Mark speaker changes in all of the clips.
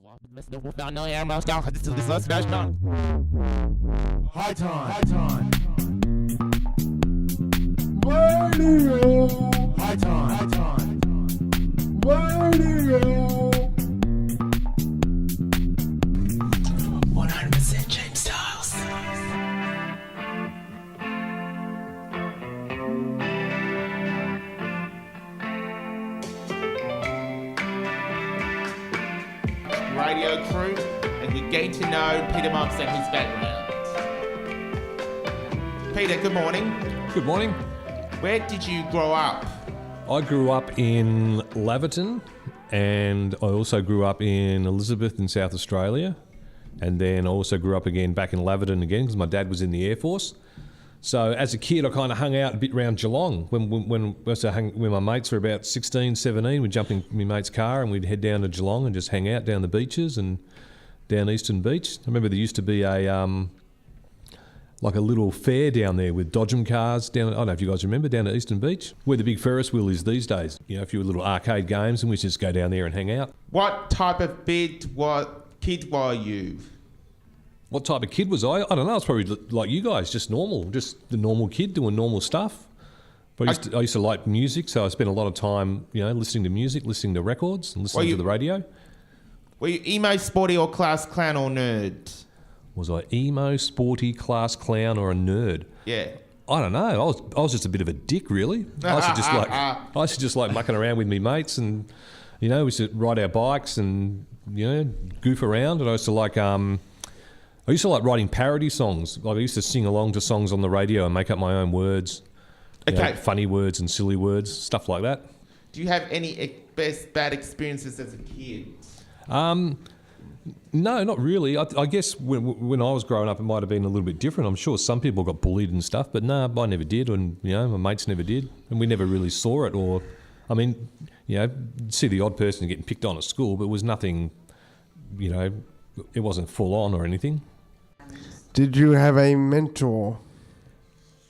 Speaker 1: Hight Time Radio. Hight Time Radio. 100% James Styles.
Speaker 2: Radio crew, and you're getting to know Peter Mumps and his background. Peter, good morning.
Speaker 3: Good morning.
Speaker 2: Where did you grow up?
Speaker 3: I grew up in Laverton, and I also grew up in Elizabeth in South Australia, and then I also grew up again back in Laverton again because my dad was in the Air Force. So as a kid, I kind of hung out a bit around Geelong. When I used to hang with my mates were about 16, 17, we'd jump in my mate's car and we'd head down to Geelong and just hang out down the beaches and down Eastern Beach. I remember there used to be a like a little fair down there with Dodgem cars down. I don't know if you guys remember down at Eastern Beach, where the big Ferris wheel is these days. You know, a few little arcade games, and we just go down there and hang out.
Speaker 2: What type of kid were you?
Speaker 3: What type of kid was I? I don't know. I was probably like you guys, just normal, just the normal kid doing normal stuff. But I used to like music, so I spent a lot of time, you know, listening to music, listening to records, and listening to the radio.
Speaker 2: Were you emo, sporty, or class clown or nerd?
Speaker 3: Was I emo, sporty, class clown, or a nerd?
Speaker 2: Yeah.
Speaker 3: I don't know. I was just a bit of a dick, really. I used to just like mucking around with me mates, and you know, we used to ride our bikes and you know goof around. And I used to like writing parody songs. Like I used to sing along to songs on the radio and make up my own words. You know, funny words and silly words, stuff like that.
Speaker 2: Do you have any bad experiences as a kid?
Speaker 3: No, not really. I guess when I was growing up, it might have been a little bit different. I'm sure some people got bullied and stuff, but no, I never did, and you know, my mates never did, and we never really saw it. Or, I mean, you know, see the odd person getting picked on at school, but it was nothing. You know, it wasn't full on or anything.
Speaker 1: Did you have a mentor?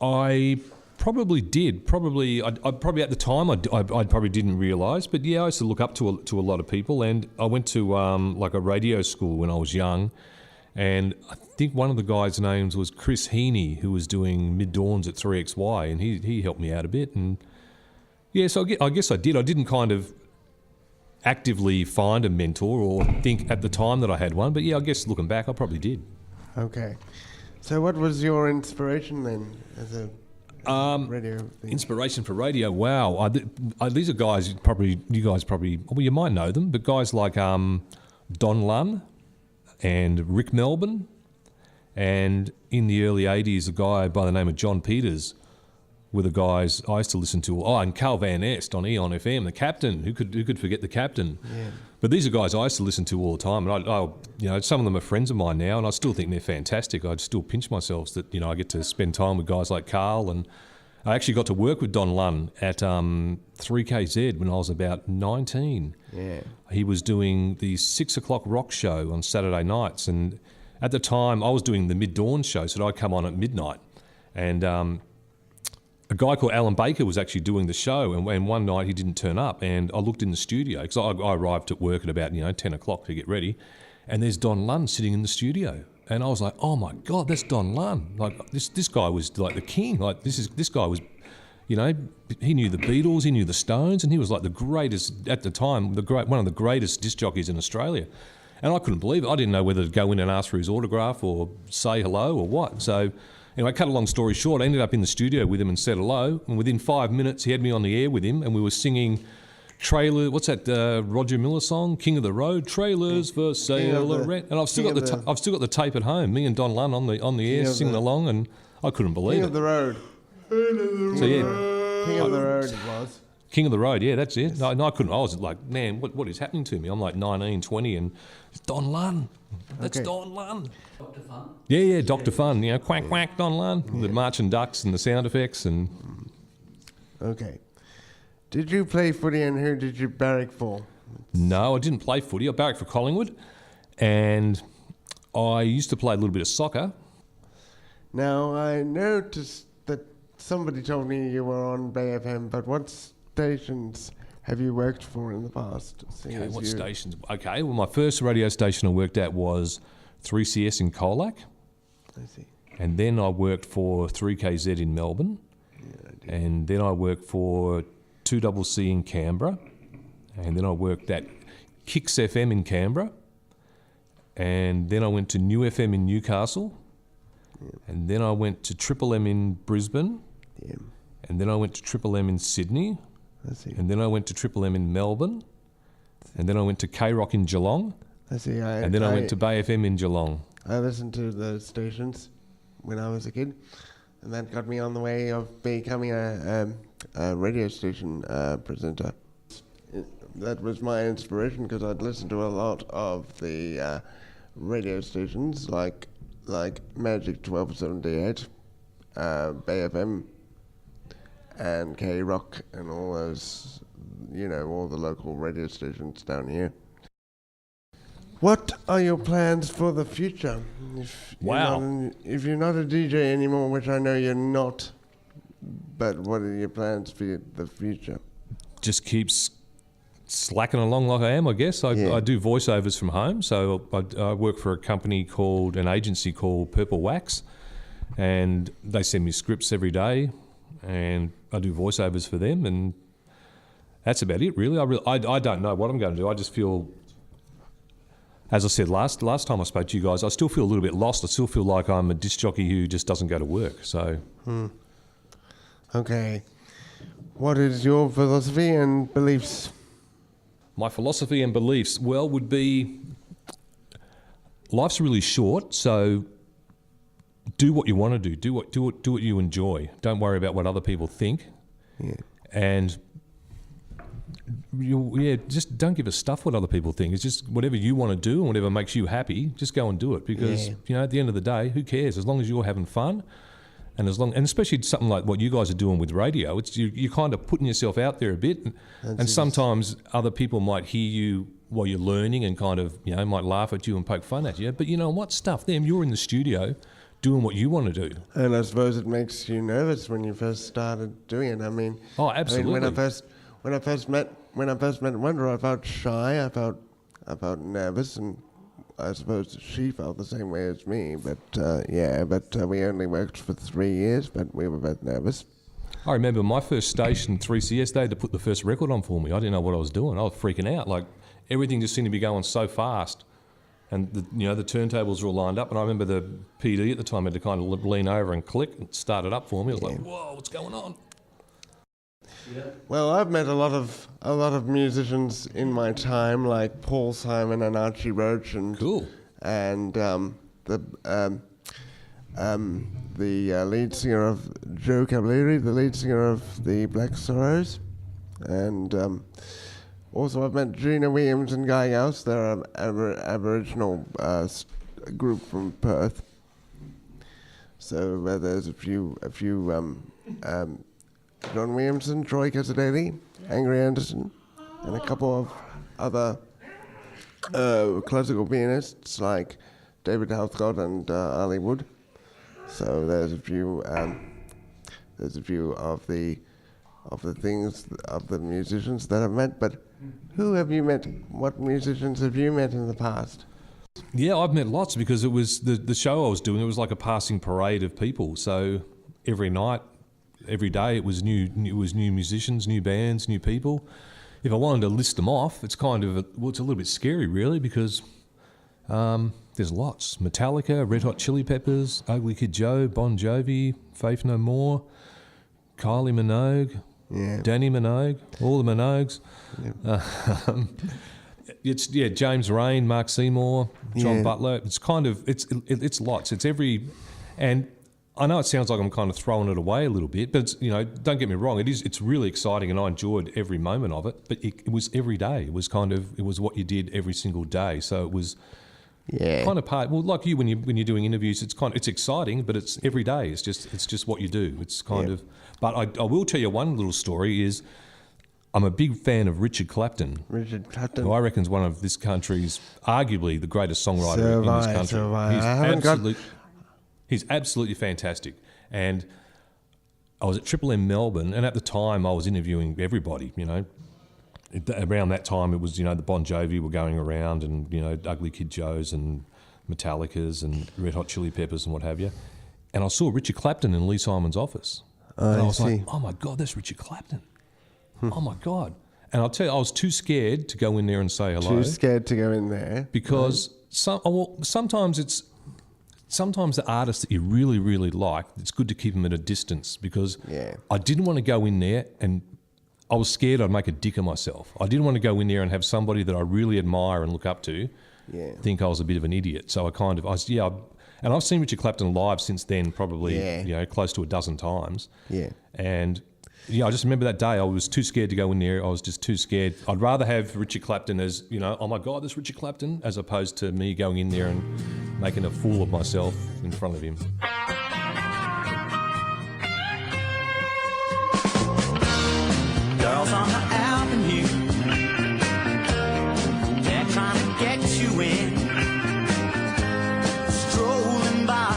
Speaker 3: I probably did. I probably at the time I probably didn't realise, but yeah, I used to look up to a lot of people, and I went to like a radio school when I was young, and I think one of the guys' names was Chris Heaney, who was doing Mid Dawns at 3XY, and he helped me out a bit, and yeah, so I guess I did. I didn't kind of actively find a mentor or think at the time that I had one, but yeah, I guess looking back, I probably did.
Speaker 1: Okay, so what was your inspiration then as a radio thing?
Speaker 3: Inspiration for radio, wow. These are guys you guys probably, well, you might know them, but guys like Don Lunn and Rick Melbourne, and in the early 80s, a guy by the name of John Peters were the guys I used to listen to. Oh, and Carl Van Est on Eon FM, the captain. Who could forget the captain? Yeah. But these are guys I used to listen to all the time, and I you know, some of them are friends of mine now, and I still think they're fantastic. I'd still pinch myself that, you know, I get to spend time with guys like Carl, and I actually got to work with Don Lunn at 3KZ when I was about 19. Yeah. He was doing the 6 o'clock rock show on Saturday nights, and at the time I was doing the mid-dawn show, so I'd come on at midnight, and a guy called Alan Baker was actually doing the show, and one night he didn't turn up, and I looked in the studio, because I arrived at work at about 10 o'clock to get ready, and there's Don Lunn sitting in the studio, and I was like, oh my God, that's Don Lunn. Like this guy was like the king. Like this guy was, you know, he knew the Beatles, he knew the Stones, and he was like the greatest at the time, one of the greatest disc jockeys in Australia. And I couldn't believe it. I didn't know whether to go in and ask for his autograph or say hello or what. So anyway, cut a long story short, I ended up in the studio with him and said hello. And within 5 minutes, he had me on the air with him, and we were singing Trailer. What's that Roger Miller song? King of the Road. Trailers for sale or rent. And I've still got the tape at home. Me and Don Lunn on the air singing along, and I couldn't believe it.
Speaker 1: King of the Road.
Speaker 3: So yeah,
Speaker 1: King of the Road it was.
Speaker 3: King of the Road, yeah, that's it. No, I couldn't. I was like, man, what is happening to me? I'm like 19, 20, and it's Don Lunn. That's Don Lunn.
Speaker 4: Dr. Fun?
Speaker 3: Yeah, Dr. Fun. You know, quack, quack, Don Lunn. Yeah. The marching ducks and the sound effects. And
Speaker 1: okay. Did you play footy, and who did you barrack for?
Speaker 3: No, I didn't play footy. I barracked for Collingwood, and I used to play a little bit of soccer.
Speaker 1: Now, I noticed that somebody told me you were on Bay FM, but what stations have you worked for in the past?
Speaker 3: Okay, what stations? Okay, well, my first radio station I worked at was 3CS in Colac.
Speaker 1: I see.
Speaker 3: And then I worked for 3KZ in Melbourne. Yeah, and then I worked for 2CC in Canberra. And then I worked at Kicks FM in Canberra. And then I went to New FM in Newcastle. Yeah. And then I went to Triple M in Brisbane. Yeah. And then I went to Triple M in Sydney.
Speaker 1: I see.
Speaker 3: And then I went to Triple M in Melbourne. And then I went to K-Rock in Geelong.
Speaker 1: I see.
Speaker 3: And then I went to Bay FM in Geelong.
Speaker 1: I listened to those stations when I was a kid, and that got me on the way of becoming a radio station presenter. That was my inspiration because I'd listened to a lot of the radio stations like Magic 1278, Bay FM, and K-Rock, and all those, all the local radio stations down here. What are your plans for the future? If you're not a DJ anymore, which I know you're not, but what are your plans for the future?
Speaker 3: Just keeps slacking along like I am, I guess. I do voiceovers from home, so I work for an agency called Purple Wax, and they send me scripts every day, and I do voiceovers for them, and that's about it, really. I don't know what I'm going to do. I just feel, as I said last time I spoke to you guys, I still feel a little bit lost. I still feel like I'm a disc jockey who just doesn't go to work. So,
Speaker 1: Okay. What is your philosophy and beliefs?
Speaker 3: My philosophy and beliefs, would be life's really short, so do what you want to do. Do what you enjoy. Don't worry about what other people think. Yeah. And just don't give a stuff what other people think. It's just whatever you want to do and whatever makes you happy, just go and do it. Because at the end of the day, who cares? As long as you're having fun, and especially something like what you guys are doing with radio, it's you're kind of putting yourself out there a bit, and sometimes other people might hear you while you're learning and kind of might laugh at you and poke fun at you. But you know what? Stuff them. You're in the studio doing what you want to do.
Speaker 1: And I suppose it makes you nervous when you first started doing it. I mean,
Speaker 3: absolutely.
Speaker 1: When I first met Wonder, I felt shy. I felt nervous, and I suppose she felt the same way as me. But we only worked for 3 years, but we were both nervous.
Speaker 3: I remember my first station, 3CS, they had to put the first record on for me. I didn't know what I was doing. I was freaking out. Like, everything just seemed to be going so fast. And the turntables were all lined up, and I remember the PD at the time had to kind of lean over and click and start it up for me. I was like, whoa, what's going on?
Speaker 1: Yeah. Well, I've met a lot of musicians in my time, like Paul Simon and Archie Roach, and
Speaker 3: cool,
Speaker 1: and the lead singer of Joe Cavalieri, the lead singer of the Black Sorrows, and also I've met Gina Williams and Guy Gauss. They're an Aboriginal group from Perth. So there's a few. John Williamson, Troy Casadeli, Angry Anderson, and a couple of other classical pianists like David Southcott and Ali Wood. So there's a few of the musicians that I've met. But who have you met? What musicians have you met in the past?
Speaker 3: Yeah, I've met lots because it was the show I was doing. It was like a passing parade of people. So every night, every day, it was new musicians, new bands, new people. If I wanted to list them off, it's kind of it's a little bit scary, really, because there's lots: Metallica, Red Hot Chili Peppers, Ugly Kid Joe, Bon Jovi, Faith No More, Kylie Minogue, Danny Minogue, all the Minogues. Yeah. James Rain, Mark Seymour, John Butler. It's kind of it's lots. It's every and. I know it sounds like I'm kind of throwing it away a little bit, but it's, don't get me wrong. It's really exciting, and I enjoyed every moment of it. But it was every day. It was what you did every single day. So it was kind of part. Well, like you when you're doing interviews, it's exciting, but it's every day. It's just what you do. It's kind of. But I will tell you one little story is. I'm a big fan of Richard Clapton. Who I reckon is one of this country's, arguably the greatest songwriter in this country. He's absolutely fantastic. And I was at Triple M Melbourne, and at the time I was interviewing everybody, around that time, it was, the Bon Jovi were going around and, Ugly Kid Joes and Metallicas and Red Hot Chili Peppers and what have you. And I saw Richard Clapton in Lee Simon's office. And I was like, oh my God, that's Richard Clapton. Oh my God. And I'll tell you, I was too scared to go in there and say hello.
Speaker 1: Too scared to go in there.
Speaker 3: Because sometimes the artists that you really, really like, it's good to keep them at a distance, because I didn't want to go in there and I was scared I'd make a dick of myself. I didn't want to go in there and have somebody that I really admire and look up to think I was a bit of an idiot. So and I've seen Richard Clapton live since then, probably close to a dozen times. Yeah. And I just remember that day I was too scared to go in there. I was just too scared. I'd rather have Richard Clapton as, oh my God, this Richard Clapton, as opposed to me going in there and making a fool of myself in front of him.
Speaker 4: Girls on the avenue, they're trying to get you in, strolling by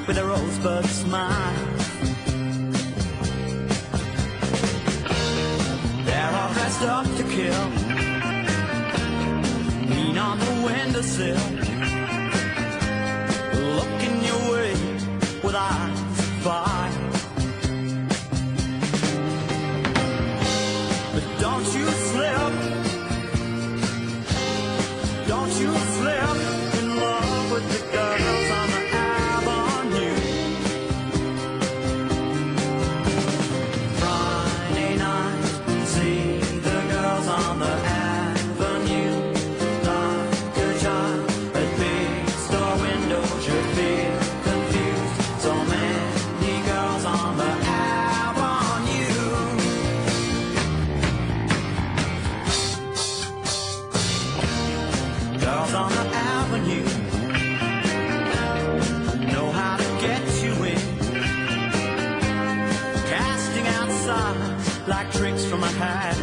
Speaker 4: with a rosebud smile. They're all dressed up to kill, lean on the windowsill, looking your way with eyes of fire. Don't you slip in love with the girls on the avenue. Friday night, see the girls on the avenue. Like a child at big store windows, you feel confused. So many girls on the avenue. Girls on the avenue know how to get you in, casting out signs like tricks from a hat.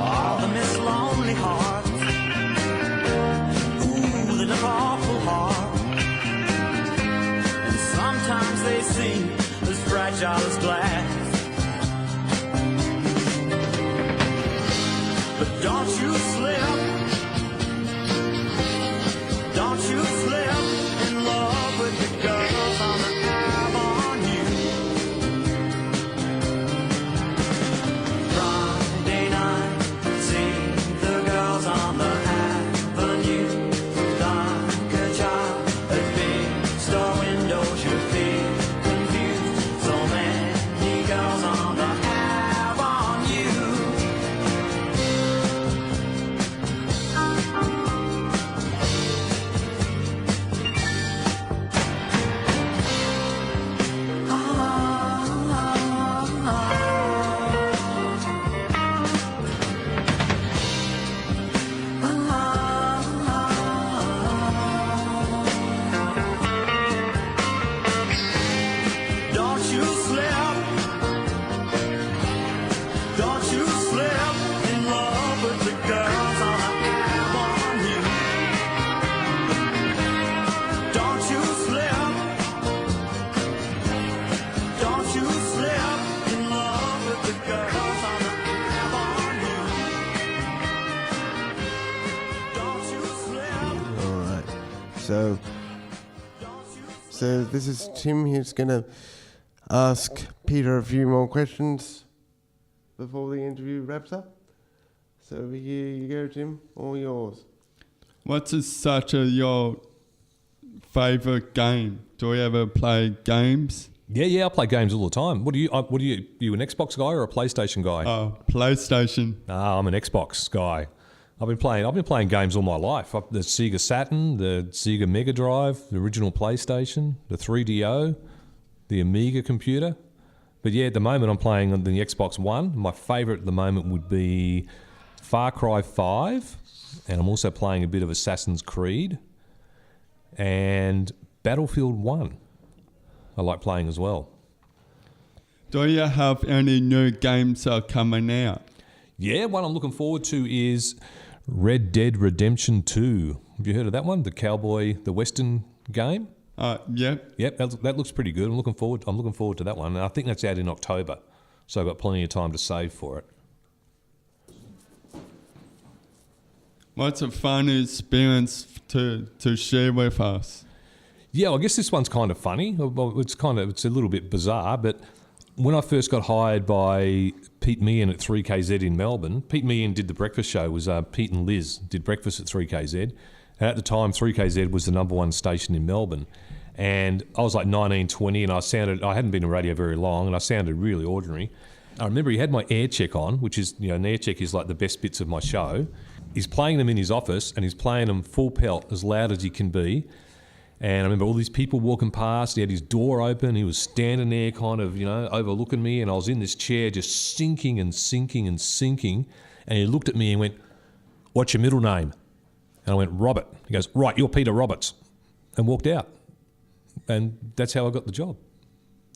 Speaker 4: All the Miss Lonely Hearts, ooh, they look awful hard, and sometimes they seem as fragile as glass. But don't you slip in love with the girls on the avenue. Friday night, see the girls on the avenue. Like a child at big store windows, you feel confused. So many girls on the avenue. Don't you slip in love with the girls on the avenue. Don't you slip in love with the girls on the avenue. Don't you slip.
Speaker 1: All right. So this is Tim. He's going to ask Peter a few more questions before the interview wraps up. So here you go, Tim. All yours.
Speaker 5: What's your favourite game? Do you ever play games?
Speaker 3: Yeah, I play games all the time. What are you? You an Xbox guy or a PlayStation guy?
Speaker 5: PlayStation.
Speaker 3: Nah, I'm an Xbox guy. I've been playing games all my life. The Sega Saturn, the Sega Mega Drive, the original PlayStation, the 3DO, the Amiga computer. But yeah, at the moment I'm playing on the Xbox One. My favourite at the moment would be Far Cry 5, and I'm also playing a bit of Assassin's Creed, and Battlefield 1 I like playing as well.
Speaker 5: Do you have any new games coming out?
Speaker 3: Yeah, one I'm looking forward to is Red Dead Redemption 2. Have you heard of that one? The Western game?
Speaker 5: Yep.
Speaker 3: Yep, that looks pretty good. I'm looking forward to that one. And I think that's out in October. So I've got plenty of time to save for it.
Speaker 5: What's a fun experience to share with us?
Speaker 3: Yeah, I guess this one's kind of funny. Well, it's a little bit bizarre, but when I first got hired by Pete Meehan at 3KZ in Melbourne, Pete Meehan did the breakfast show. It was Pete and Liz did breakfast at 3KZ. And at the time, 3KZ was the number one station in Melbourne. And I was like 19, 20, and I hadn't been in radio very long, and I sounded really ordinary. I remember he had my air check on, which is, an air check is like the best bits of my show. He's playing them in his office, and he's playing them full pelt, as loud as he can be. And I remember all these people walking past. He had his door open. He was standing there kind of, overlooking me. And I was in this chair just sinking and sinking and sinking. And he looked at me and went, "What's your middle name?" And I went, "Robert." He goes, "Right, you're Peter Roberts." And walked out. And that's how I got the job.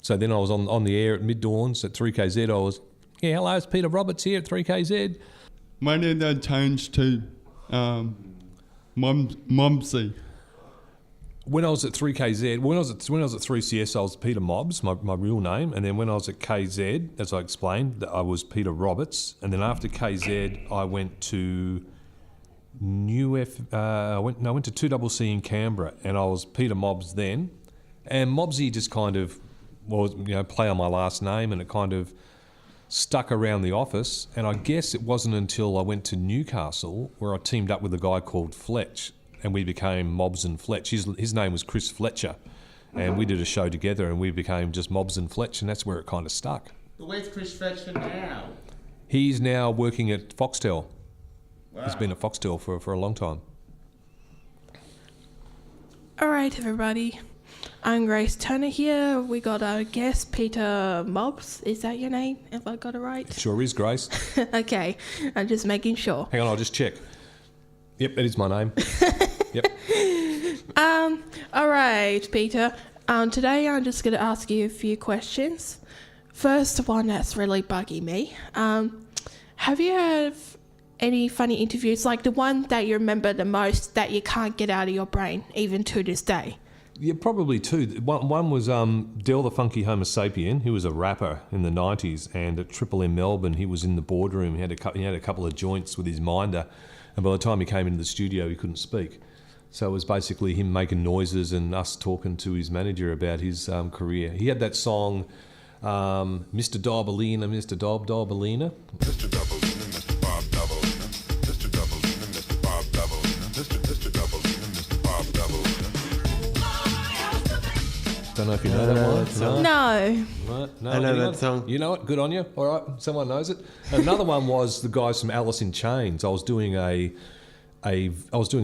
Speaker 3: So then I was on the air at mid-dawns at 3KZ. I was, "Hello, it's Peter Roberts here at 3KZ.
Speaker 5: When did that change to Mumsy?
Speaker 3: When I was at 3KZ, when I was at 3CS, I was Peter Mobbs, my real name. And then when I was at KZ, as I explained, I was Peter Roberts. And then after KZ, I went to I went to 2CC in Canberra, and I was Peter Mobbs then. And Mobbsy just kind of was, play on my last name, and it kind of stuck around the office. And I guess it wasn't until I went to Newcastle where I teamed up with a guy called Fletch, and we became Mobbs and Fletch. His name was Chris Fletcher, and we did a show together, and we became just Mobbs and Fletch, and that's where it kind of stuck.
Speaker 2: But where's Chris Fletcher now?
Speaker 3: He's now working at Foxtel.
Speaker 2: Wow.
Speaker 3: He's been at Foxtel for a long time.
Speaker 6: All right, everybody. I'm Grace Turner here. We got our guest, Peter Mobbs. Is that your name? Have I got it right?
Speaker 3: It sure is, Grace.
Speaker 6: Okay, I'm just making sure.
Speaker 3: Hang on, I'll just check. Yep, that is my name. Yep.
Speaker 6: All right, Peter. Today I'm just going to ask you a few questions. First one that's really bugging me. Have you had any funny interviews, like the one that you remember the most that you can't get out of your brain, even to this day?
Speaker 3: Yeah, probably two. One was Del the Funky Homo Sapien, who was a rapper in the 90s, and at Triple M Melbourne, he was in the boardroom. He had a couple of joints with his minder, and by the time he came into the studio, he couldn't speak. So it was basically him making noises and us talking to his manager about his career. He had that song, Mr. Dobalina, Mr. Dobalina.
Speaker 7: Mr. Dobalina, Mr. Bob Dobalina, Mr. Dobalina, Mr. Bob Dobalina, Mr. Dobalina, Mr. Bob Dobalina.
Speaker 3: Don't know if you know that one.
Speaker 6: No.
Speaker 3: Right, no,
Speaker 1: I know
Speaker 3: anyone?
Speaker 1: that song.
Speaker 3: You know it? Good on you. All right, someone knows it. Another one was the guys from Alice in Chains. I was doing a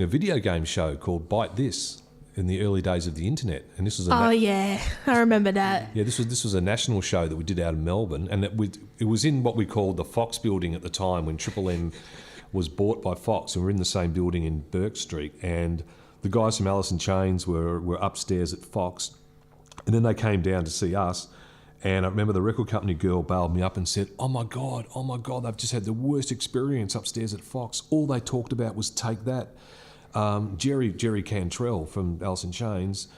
Speaker 3: video game show called Bite This in the early days of the internet, and this was
Speaker 6: Yeah, I remember that.
Speaker 3: Yeah, this was a national show that we did out of Melbourne, and it was in what we called the Fox building at the time when Triple M was bought by Fox, and we were in the same building in Burke Street, and the guys from Alice in Chains were upstairs at Fox, and then they came down to see us, and I remember the record company girl bailed me up and said, oh my God, they've just had the worst experience upstairs at Fox. All they talked about was Take That. Jerry Cantrell from Alice in Chains,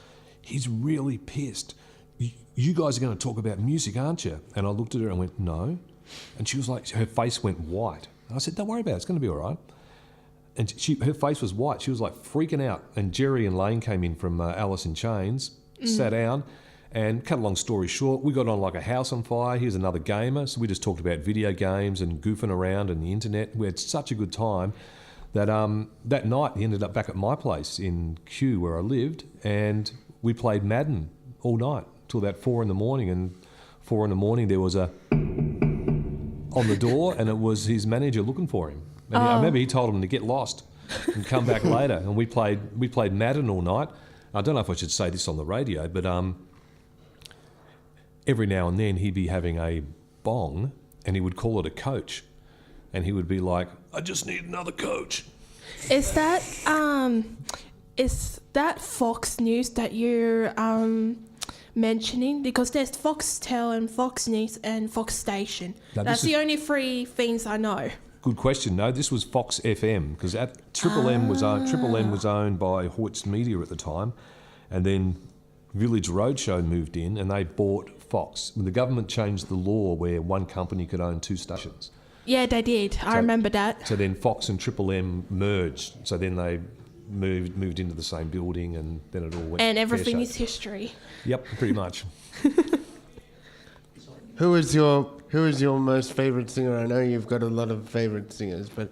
Speaker 3: he's really pissed. You guys are going to talk about music, aren't you? And I looked at her and went, no. And she was like, her face went white. And I said, don't worry about it, it's going to be all right. And her face was white. She was like freaking out. And Jerry and Lane came in from Alice in Chains, sat down, and cut a long story short, we got on like a house on fire. Here's another gamer. So we just talked about video games and goofing around and the internet. We had such a good time that that night he ended up back at my place in Kew where I lived, and we played Madden all night till about 4 a.m. And 4 a.m. there was a on the door, and it was his manager looking for him. And I remember he told him to get lost and come back later. And we played Madden all night. I don't know if I should say this on the radio, but every now and then he'd be having a bong, and he would call it a coach. And he would be like, I just need another coach.
Speaker 6: Is that Fox News that you're mentioning? Because there's Foxtel and Fox News and Fox Station.
Speaker 3: No,
Speaker 6: that's the only three things I know.
Speaker 3: Good question. No, this was Fox FM, because Triple M was owned by Hoyts Media at the time, and then Village Roadshow moved in and they bought Fox. The government changed the law where one company could own 2 stations.
Speaker 6: Yeah, they did. I remember that.
Speaker 3: So then Fox and Triple M merged. So then they moved into the same building, and then it all went.
Speaker 6: And everything
Speaker 3: pear-shaped.
Speaker 6: is history.
Speaker 3: Yep, pretty much.
Speaker 1: Who is your most favourite singer? I know you've got a lot of favourite singers, but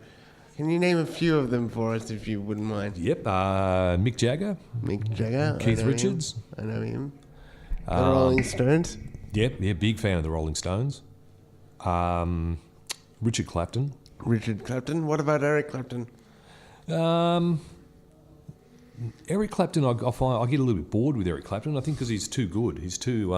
Speaker 1: can you name a few of them for us if you wouldn't mind?
Speaker 3: Yep, Mick Jagger.
Speaker 1: Mick Jagger.
Speaker 3: Keith
Speaker 1: I know
Speaker 3: Richards.
Speaker 1: Him. I know him. The Rolling Stones.
Speaker 3: Yep, big fan of the Rolling Stones. Richard Clapton.
Speaker 1: Richard Clapton. What about Eric Clapton?
Speaker 3: Eric Clapton, I find I get a little bit bored with Eric Clapton. I think because he's too good. He's too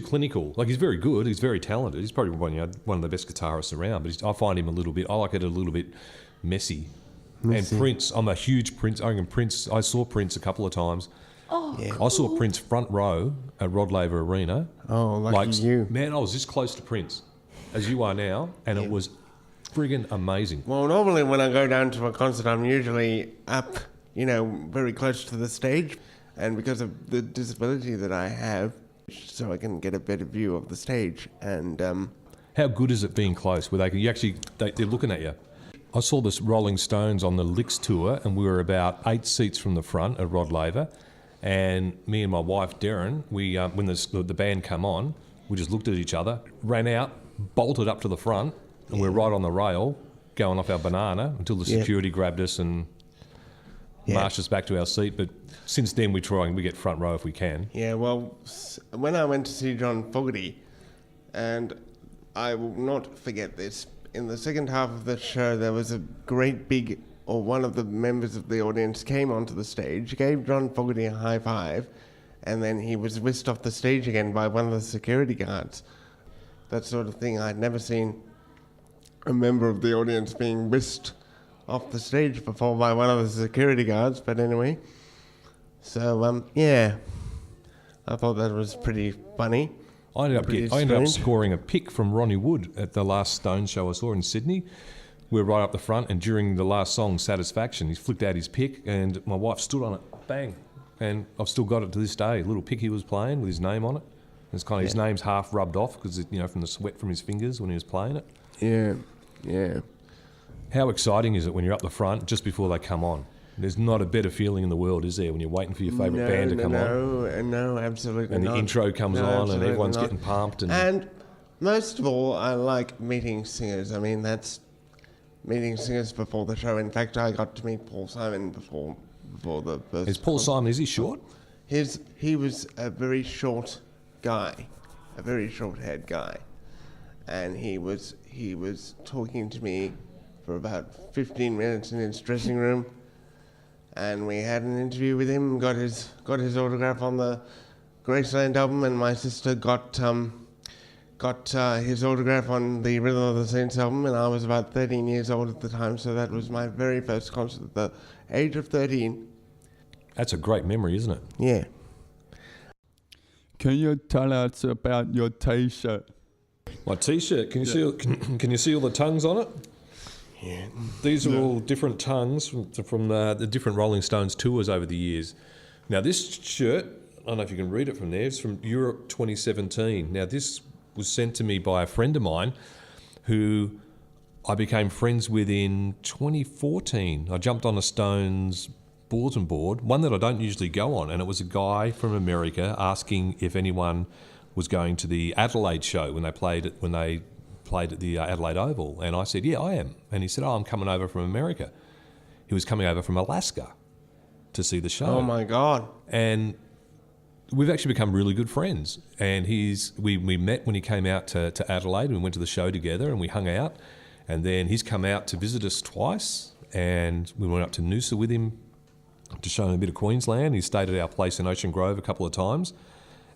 Speaker 3: clinical. Like, he's very good. He's very talented. He's probably one of the best guitarists around. But I find him I like it a little bit messy. And Prince, I'm a huge Prince. I saw Prince a couple of times.
Speaker 6: Oh,
Speaker 1: Yeah.
Speaker 6: cool.
Speaker 3: I saw Prince front row at Rod Laver Arena.
Speaker 1: Oh, lucky you.
Speaker 3: Man, I was this close to Prince as you are now, and it was friggin' amazing.
Speaker 1: Well, normally when I go down to a concert, I'm usually up, very close to the stage. And because of the disability that I have, so I can get a better view of the stage. And
Speaker 3: How good is it being close where they're looking at you? I saw this Rolling Stones on the Licks tour, and we were about 8 seats from the front at Rod Laver. And me and my wife, Darren, we when the band come on, we just looked at each other, ran out, bolted up to the front, and we're right on the rail, going off our banana until the security grabbed us and marched us back to our seat. But since then, we get front row if we can.
Speaker 1: yeah, well, when I went to see John Fogerty, and I will not forget this, in the second half of the show, there was a great big, or one of the members of the audience came onto the stage, gave John Fogerty a high five, and then he was whisked off the stage again by one of the security guards. That sort of thing. I'd never seen a member of the audience being whisked off the stage before by one of the security guards, but anyway. So, I thought that was pretty funny.
Speaker 3: I ended up
Speaker 1: Strange.
Speaker 3: scoring a pick from Ronnie Wood at the last Stone show I saw in Sydney. We were right up the front, and during the last song, Satisfaction, he flicked out his pick, and my wife stood on it, bang, and I've still got it to this day. A little pick he was playing with his name on it. It's kind of his name's half rubbed off because from the sweat from his fingers when he was playing it.
Speaker 1: Yeah.
Speaker 3: How exciting is it when you're up the front just before they come on? There's not a better feeling in the world, is there, when you're waiting for your favourite band to come on?
Speaker 1: No, absolutely
Speaker 3: And
Speaker 1: not.
Speaker 3: the intro comes
Speaker 1: No,
Speaker 3: on and
Speaker 1: absolutely
Speaker 3: everyone's
Speaker 1: not.
Speaker 3: getting pumped.
Speaker 1: And most of all, I like meeting singers. I mean, that's meeting singers before the show. In fact, I got to meet Paul Simon before the first.
Speaker 3: Is Paul Simon, is he short?
Speaker 1: He was a very short guy, a very short-haired guy, and he was talking to me for about 15 minutes in his dressing room, and we had an interview with him. Got his autograph on the Graceland album, and my sister got his autograph on the Rhythm of the Saints album, and I was about 13 years old at the time, so that was my very first concert at the age of 13.
Speaker 3: That's a great memory, isn't it?
Speaker 1: Yeah.
Speaker 5: Can you tell us about your T-shirt?
Speaker 3: My T-shirt. Can you see all the tongues on it?
Speaker 1: Yeah.
Speaker 3: These are all different tongues from the different Rolling Stones tours over the years. Now, this shirt, I don't know if you can read it from there, it's from Europe 2017. Now, this was sent to me by a friend of mine who I became friends with in 2014. I jumped on a Stones bulletin board, one that I don't usually go on, and it was a guy from America asking if anyone was going to the Adelaide show when they played at the Adelaide Oval, and I said, yeah, I am. And he said, I'm coming over from America. He was coming over from Alaska to see the show.
Speaker 1: Oh my God.
Speaker 3: And we've actually become really good friends. And we met when he came out to Adelaide, and we went to the show together and we hung out. And then he's come out to visit us twice, and we went up to Noosa with him to show him a bit of Queensland. He stayed at our place in Ocean Grove a couple of times,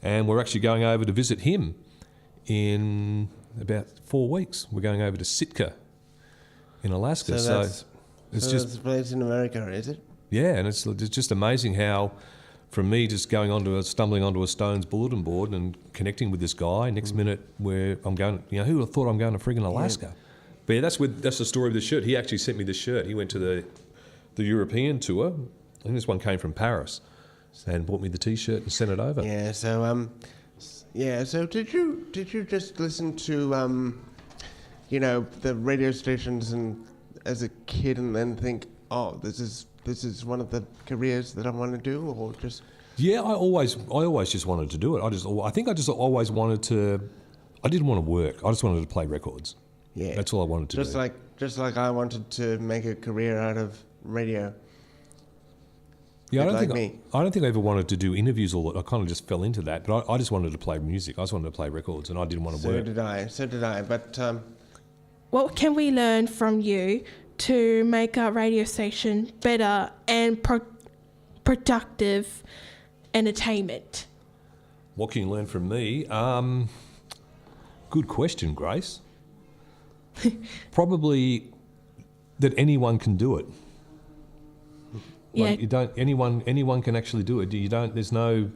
Speaker 3: and we're actually going over to visit him in about 4 weeks. We're going over to Sitka in Alaska.
Speaker 1: So
Speaker 3: it's
Speaker 1: that's
Speaker 3: just
Speaker 1: a place in America, is it?
Speaker 3: yeah, and it's just amazing how, from me just stumbling onto a Stones bulletin board and connecting with this guy, next minute where I'm going, who would have thought I'm going to friggin' Alaska? But yeah, that's the story of the shirt. He actually sent me this shirt. He went to the European tour. I think this one came from Paris. and bought me the T-shirt and sent it over.
Speaker 1: Yeah. So So did you just listen to the radio stations and as a kid and then think, oh, this is one of the careers that I want to do, or just?
Speaker 3: Yeah, I always just wanted to do it. I think I just always wanted to. I didn't want to work. I just wanted to play records.
Speaker 1: Yeah.
Speaker 3: That's all I wanted to do.
Speaker 1: Just like I wanted to make a career out of radio.
Speaker 3: Yeah, I don't think I ever wanted to do interviews or I kind of just fell into that. But I just wanted to play music. I just wanted to play records, and I didn't want to work.
Speaker 1: So did I. But
Speaker 6: What can we learn from you to make our radio station better and productive entertainment?
Speaker 3: What can you learn from me? Good question, Grace. Probably that anyone can do it. Like anyone can actually do it. There's no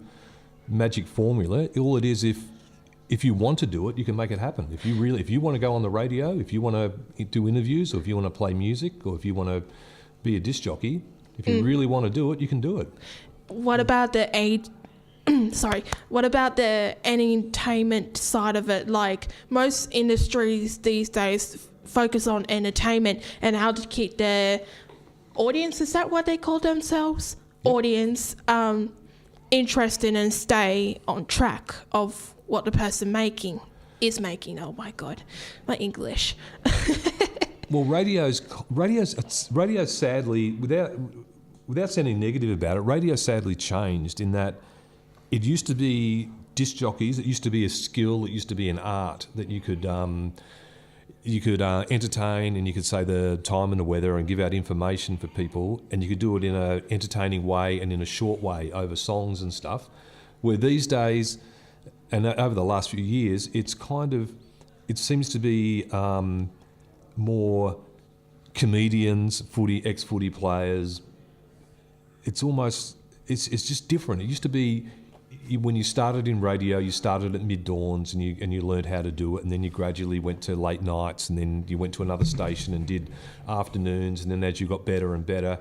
Speaker 3: magic formula. All it is, if you want to do it, you can make it happen. If you want to go on the radio, if you want to do interviews, or if you want to play music, or if you want to be a disc jockey, if you really want to do it, you can do it.
Speaker 6: What about what about the entertainment side of it? Like, most industries these days focus on entertainment and how to keep their audience, is that what they call themselves? Yep. Audience interested and stay on track of what the person is making. Oh my God, my English.
Speaker 3: Well, radio's sadly, without sounding negative about it, radio sadly changed in that it used to be disc jockeys. It used to be a skill. It used to be an art that you could entertain, and you could say the time and the weather and give out information for people, and you could do it in an entertaining way and in a short way over songs and stuff. Where these days, and over the last few years, it seems to be more comedians, ex-footy players. It's just different. It used to be, when you started in radio, you started at mid-dawns and you learned how to do it, and then you gradually went to late nights, and then you went to another station and did afternoons, and then as you got better and better,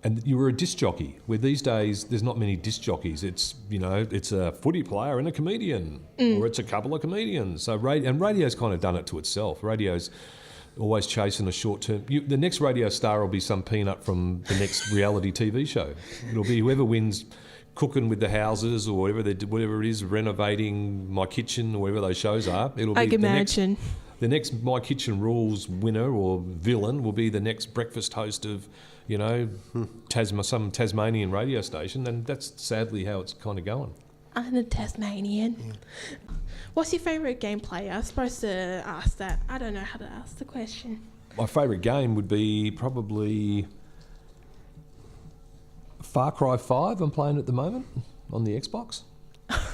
Speaker 3: and you were a disc jockey. Where these days there's not many disc jockeys. It's a footy player and a comedian, or it's a couple of comedians. So radio's kind of done it to itself. Radio's always chasing a short term. The next radio star will be some peanut from the next reality TV show. It'll be whoever wins Cooking with the Houses, or whatever it is, Renovating My Kitchen, or whatever those shows are. It'll be the next My Kitchen Rules winner or villain will be the next breakfast host of, some Tasmanian radio station, and that's sadly how it's kind of going.
Speaker 6: I'm a Tasmanian. Yeah. What's your favourite game player? I'm supposed to ask that. I don't know how to ask the question.
Speaker 3: My favourite game would be probably Far Cry 5. I'm playing at the moment on the Xbox.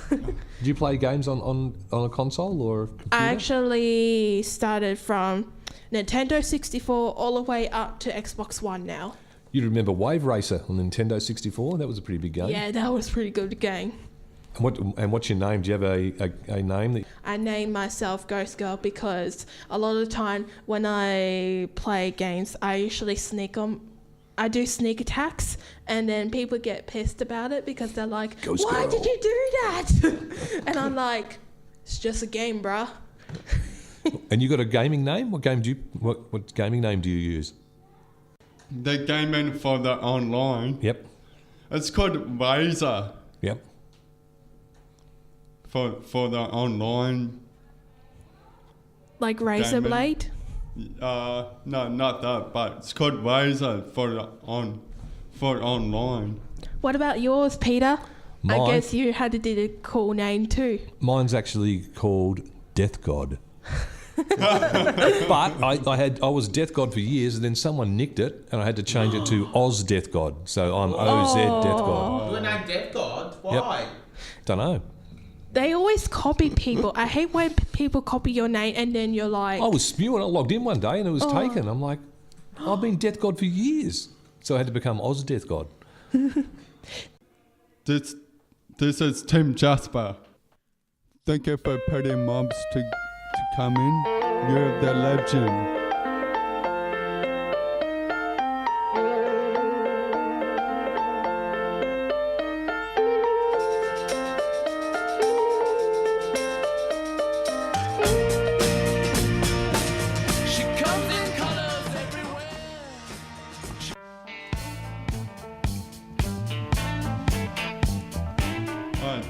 Speaker 3: Do you play games on a console or a computer?
Speaker 6: I actually started from Nintendo 64 all the way up to Xbox One now.
Speaker 3: You remember Wave Racer on Nintendo 64? That was a pretty big game.
Speaker 6: Yeah, that was a pretty good game.
Speaker 3: And what's your name? Do you have a name?
Speaker 6: I named myself Ghost Girl because a lot of the time when I play games, I usually I do sneak attacks, and then people get pissed about it because they're like,
Speaker 3: Ghost
Speaker 6: why
Speaker 3: Girl.
Speaker 6: did you do that? And I'm like, it's just a game, bruh.
Speaker 3: And you got a gaming name? What gaming name do you use?
Speaker 5: The gaming for the online.
Speaker 3: Yep.
Speaker 5: It's called Razor.
Speaker 3: Yep.
Speaker 5: For the online.
Speaker 6: Like Razor
Speaker 5: gaming.
Speaker 6: Blade?
Speaker 5: No, not that, but it's called Razor for online.
Speaker 6: What about yours, Peter?
Speaker 3: Mine?
Speaker 6: I guess you had to do a cool name too.
Speaker 3: Mine's actually called Death God. But I was Death God for years, and then someone nicked it, and I had to change it to Oz Death God. So I'm OZ Death God.
Speaker 2: Your name Death God? Why?
Speaker 3: Yep. Don't know.
Speaker 6: They always copy people. I hate when people copy your name and then you're like...
Speaker 3: I was spewing. I logged in one day and it was taken. I'm like, I've been Death God for years. So I had to become Oz Death God.
Speaker 5: This is Tim Jasper. Thank you for putting mobs to come in. You're the legend.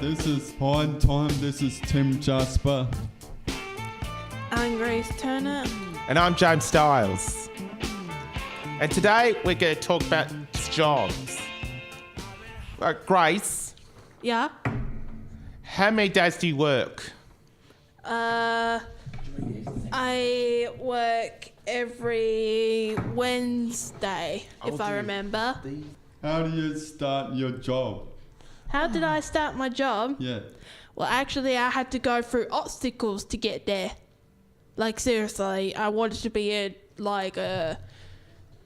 Speaker 5: this is Hight Time. This is Tim Jasper.
Speaker 6: I'm Grace Turner.
Speaker 2: And I'm James Styles. And today we're going to talk about jobs. Grace,
Speaker 6: Yeah.
Speaker 2: how many days do you work?
Speaker 6: I work every Wednesday, if I remember.
Speaker 5: How do you start your job?
Speaker 6: How did I start my job?
Speaker 5: Yeah.
Speaker 6: Well, actually, I had to go through obstacles to get there. Like, seriously, I wanted to be a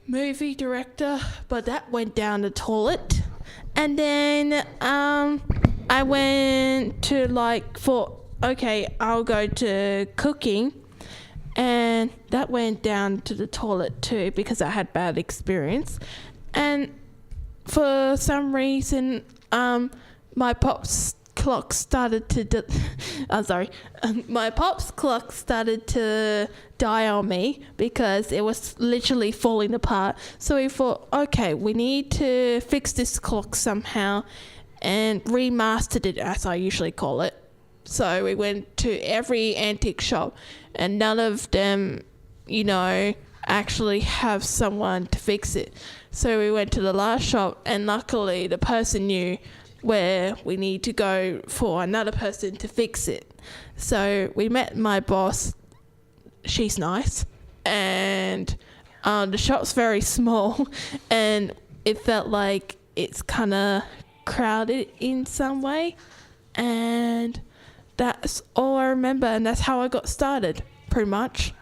Speaker 6: movie director, but that went down the toilet. And then I went to I'll go to cooking, and that went down to the toilet too because I had bad experience. And for some reason, my pop's clock started to my pop's clock started to die on me because it was literally falling apart. So we thought, okay, we need to fix this clock somehow, and remastered it, as I usually call it. So we went to every antique shop, and none of them, actually have someone to fix it. So we went to the last shop, and luckily the person knew where we need to go for another person to fix it. So we met my boss. She's nice, and the shop's very small, and it felt like it's kind of crowded in some way, and that's all I remember, and that's how I got started, pretty much.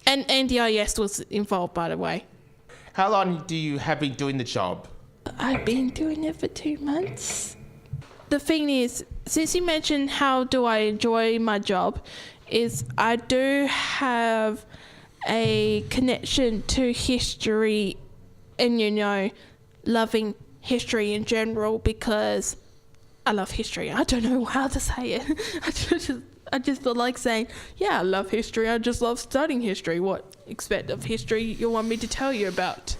Speaker 6: And NDIS was involved, by the way.
Speaker 2: How long do you have been doing the job?
Speaker 6: I've been doing it for 2 months. The thing is, since you mentioned how do I enjoy my job, is I do have a connection to history and, loving history in general because I love history. I don't know how to say it. I just feel like saying, yeah, I love history. I just love studying history. What aspect of history you want me to tell you about?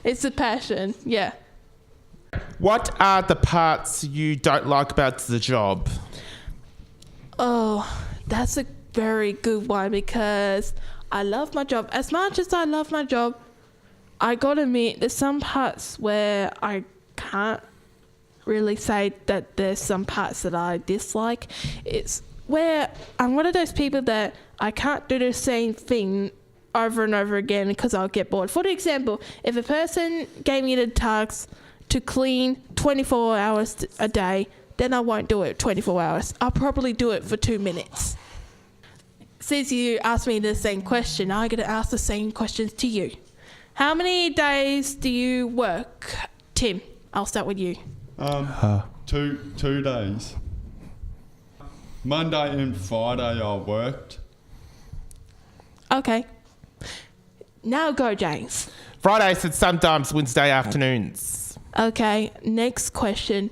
Speaker 6: It's a passion, yeah.
Speaker 2: What are the parts you don't like about the job?
Speaker 6: Oh, that's a very good one because I love my job. As much as I love my job, I gotta admit there's some parts where I can't really say that there's some parts that I dislike. It's where I'm one of those people that I can't do the same thing over and over again because I'll get bored. For example, if a person gave me the task to clean 24 hours a day, then I won't do it 24 hours. I'll probably do it for 2 minutes. Since you asked me the same question, I'm going to ask the same questions to you. How many days do you work, Tim? I'll start with you.
Speaker 5: 2 days. Monday and Friday I worked.
Speaker 6: Okay. Now go, James.
Speaker 2: Fridays and sometimes Wednesday afternoons.
Speaker 6: Okay, next question.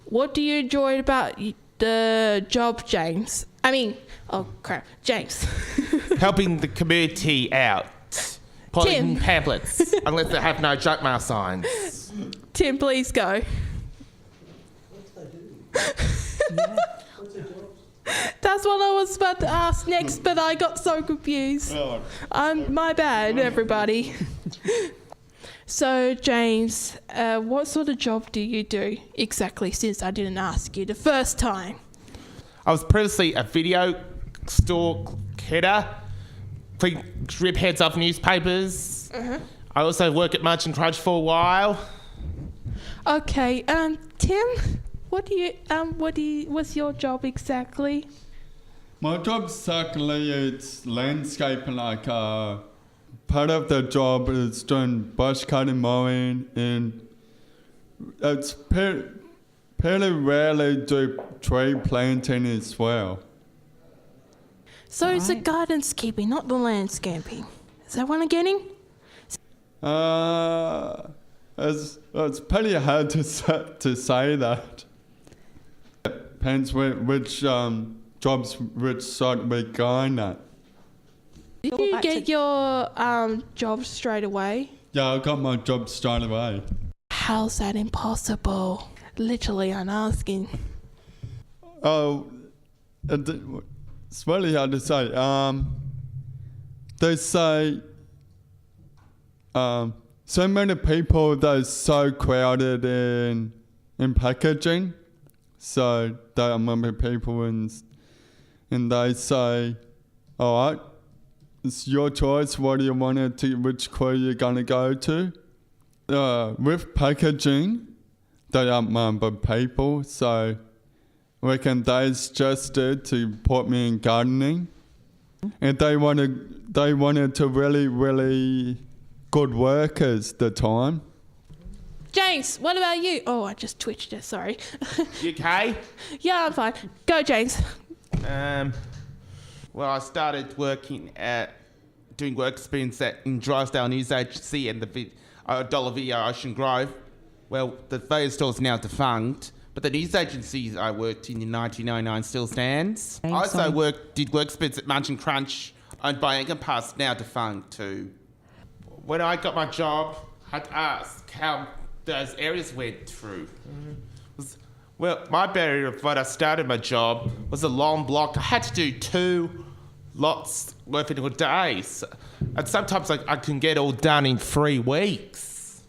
Speaker 6: What do you enjoy about the job, James? James.
Speaker 2: Helping the community out. Pulling pamphlets, unless they have no joke mail signs.
Speaker 6: Tim, please go. That's what I was about to ask next, but I got so confused. My bad, everybody. So, James, what sort of job do you do exactly, since I didn't ask you the first time?
Speaker 2: I was previously a video store header, rip heads off newspapers. I also work at Munch and Crunch for a while.
Speaker 6: Okay, Tim, what's your job exactly?
Speaker 5: My job exactly it's landscaping, part of the job is doing bush cutting, mowing, and it's fairly rarely do tree planting as well.
Speaker 6: So it's the gardenscaping, not the landscaping. Is that what I'm getting?
Speaker 5: It's pretty hard to say that. Depends which jobs which side we're going at.
Speaker 6: Did you get your job straight away?
Speaker 5: Yeah, I got my job straight away.
Speaker 6: How's that impossible? Literally, I'm asking.
Speaker 5: Oh, it's really hard to say. They say so many people, they're so crowded in packaging. So there are many people and they say, all right, it's your choice. What do you want to, which crew you're going to go to? With packaging, they outnumber people. So I reckon they suggested to put me in gardening. And they wanted to really, really good workers at the time.
Speaker 6: James, what about you? Oh, I just twitched it, sorry.
Speaker 2: You okay?
Speaker 6: Yeah, I'm fine. Go, James.
Speaker 2: Well, I started working doing work experience in Drysdale News Agency and the Dollar Video Ocean Grove. Well, the video store's now defunct, but the news agency I worked in 1999 still stands. I also did work experience at Munch and Crunch, owned by Anchor Pass, now defunct too. When I got my job, I had to ask how those areas went through. Well, my barrier of when I started my job was a long block. I had to do 2 lots worth in a day. And sometimes I can get all done in 3 weeks.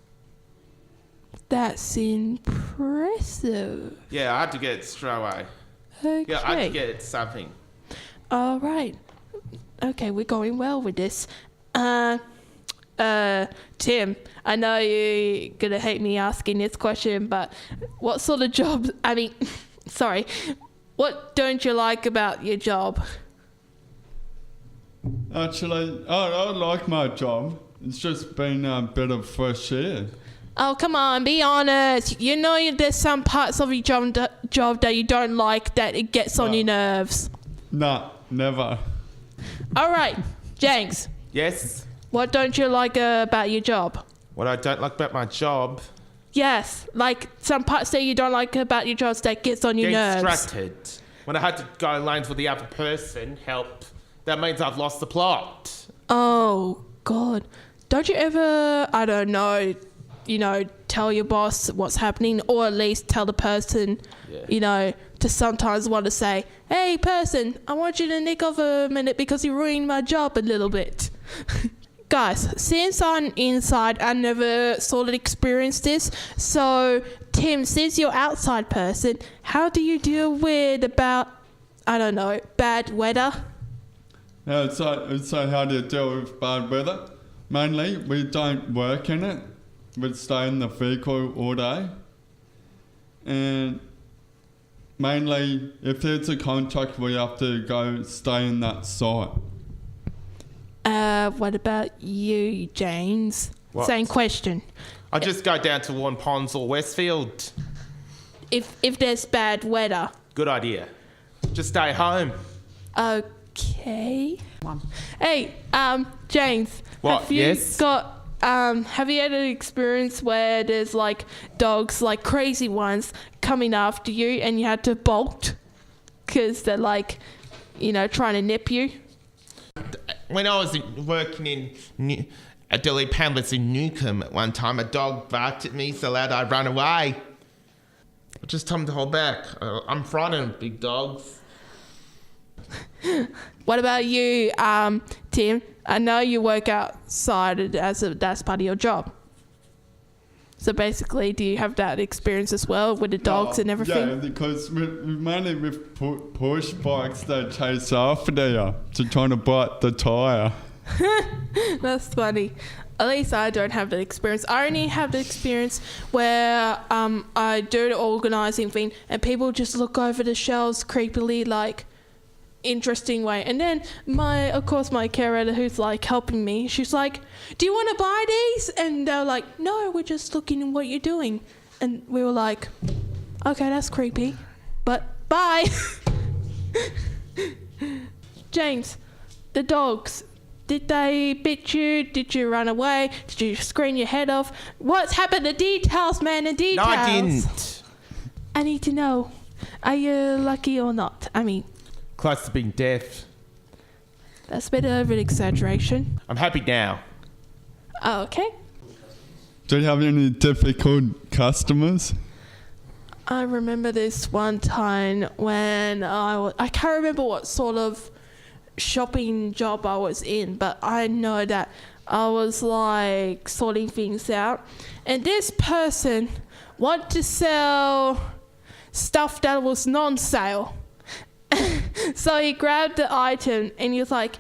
Speaker 6: That's impressive.
Speaker 2: Yeah, I had to get it straight away.
Speaker 6: Okay.
Speaker 2: Yeah, I had to get something.
Speaker 6: All right. Okay, we're going well with this. Tim, I know you're gonna hate me asking this question, but what sort of job, what don't you like about your job?
Speaker 5: Actually, I like my job. It's just been a bit of fresh air.
Speaker 6: Oh, come on, be honest. You know there's some parts of your job that you don't like, that it gets on your nerves.
Speaker 5: Nah, never.
Speaker 6: All right, James.
Speaker 2: Yes?
Speaker 6: What don't you like about your job?
Speaker 2: What I don't like about my job?
Speaker 6: Yes, like some parts that you don't like about your job that gets on your
Speaker 2: Get
Speaker 6: nerves.
Speaker 2: distracted. When I had to go lane for the other person, help, that means I've lost the plot.
Speaker 6: Oh, God. Don't you ever, I don't know, tell your boss what's happening, or at least tell the person, to sometimes want to say, hey, person, I want you to nick off a minute because you ruined my job a little bit. Guys, since I'm inside, I never sort of experienced this. So, Tim, since you're outside person, how do you deal with bad weather?
Speaker 5: Yeah, so how do you deal with bad weather? Mainly, we don't work in it. We stay in the vehicle all day. And mainly, if there's a contract, we have to go stay in that site.
Speaker 6: What about you, James?
Speaker 2: What?
Speaker 6: Same question.
Speaker 2: I just go down to Warren Ponds or Westfield.
Speaker 6: If there's bad weather.
Speaker 2: Good idea. Just stay home.
Speaker 6: Okay. Hey, James.
Speaker 2: What?
Speaker 6: Have you
Speaker 2: Yes?
Speaker 6: have you had an experience where there's like dogs, like crazy ones, coming after you and you had to bolt because they're like, trying to nip you?
Speaker 2: When I was working at Delhi Pamblets in Newcombe at one time, a dog barked at me so loud I ran away. I just told him to hold back. I'm frightened of big dogs.
Speaker 6: What about you, Tim? I know you work outside that's part of your job. So basically, do you have that experience as well with the dogs and everything?
Speaker 5: Yeah, because mainly with push bikes, they chase after you to try to bite the tyre.
Speaker 6: That's funny. At least I don't have that experience. I only have the experience where I do the organising thing and people just look over the shelves creepily, like, interesting way. And then my curator who's like helping me, she's like, do you want to buy these? And they're like, no, we're just looking at what you're doing. And we were like, okay, that's creepy, but bye. James, the dogs, did they bit you? Did you run away? Did you scream your head off? What's happened? The details, man, the details.
Speaker 2: No, I didn't.
Speaker 6: I need to know. Are you lucky or not?
Speaker 2: Close to being deaf.
Speaker 6: That's a bit of an exaggeration.
Speaker 2: I'm happy now.
Speaker 6: Oh, okay.
Speaker 5: Do you have any difficult customers?
Speaker 6: I remember this one time when I can't remember what sort of shopping job I was in, but I know that I was like sorting things out, and this person wanted to sell stuff that was non-sale. So he grabbed the item and he was like,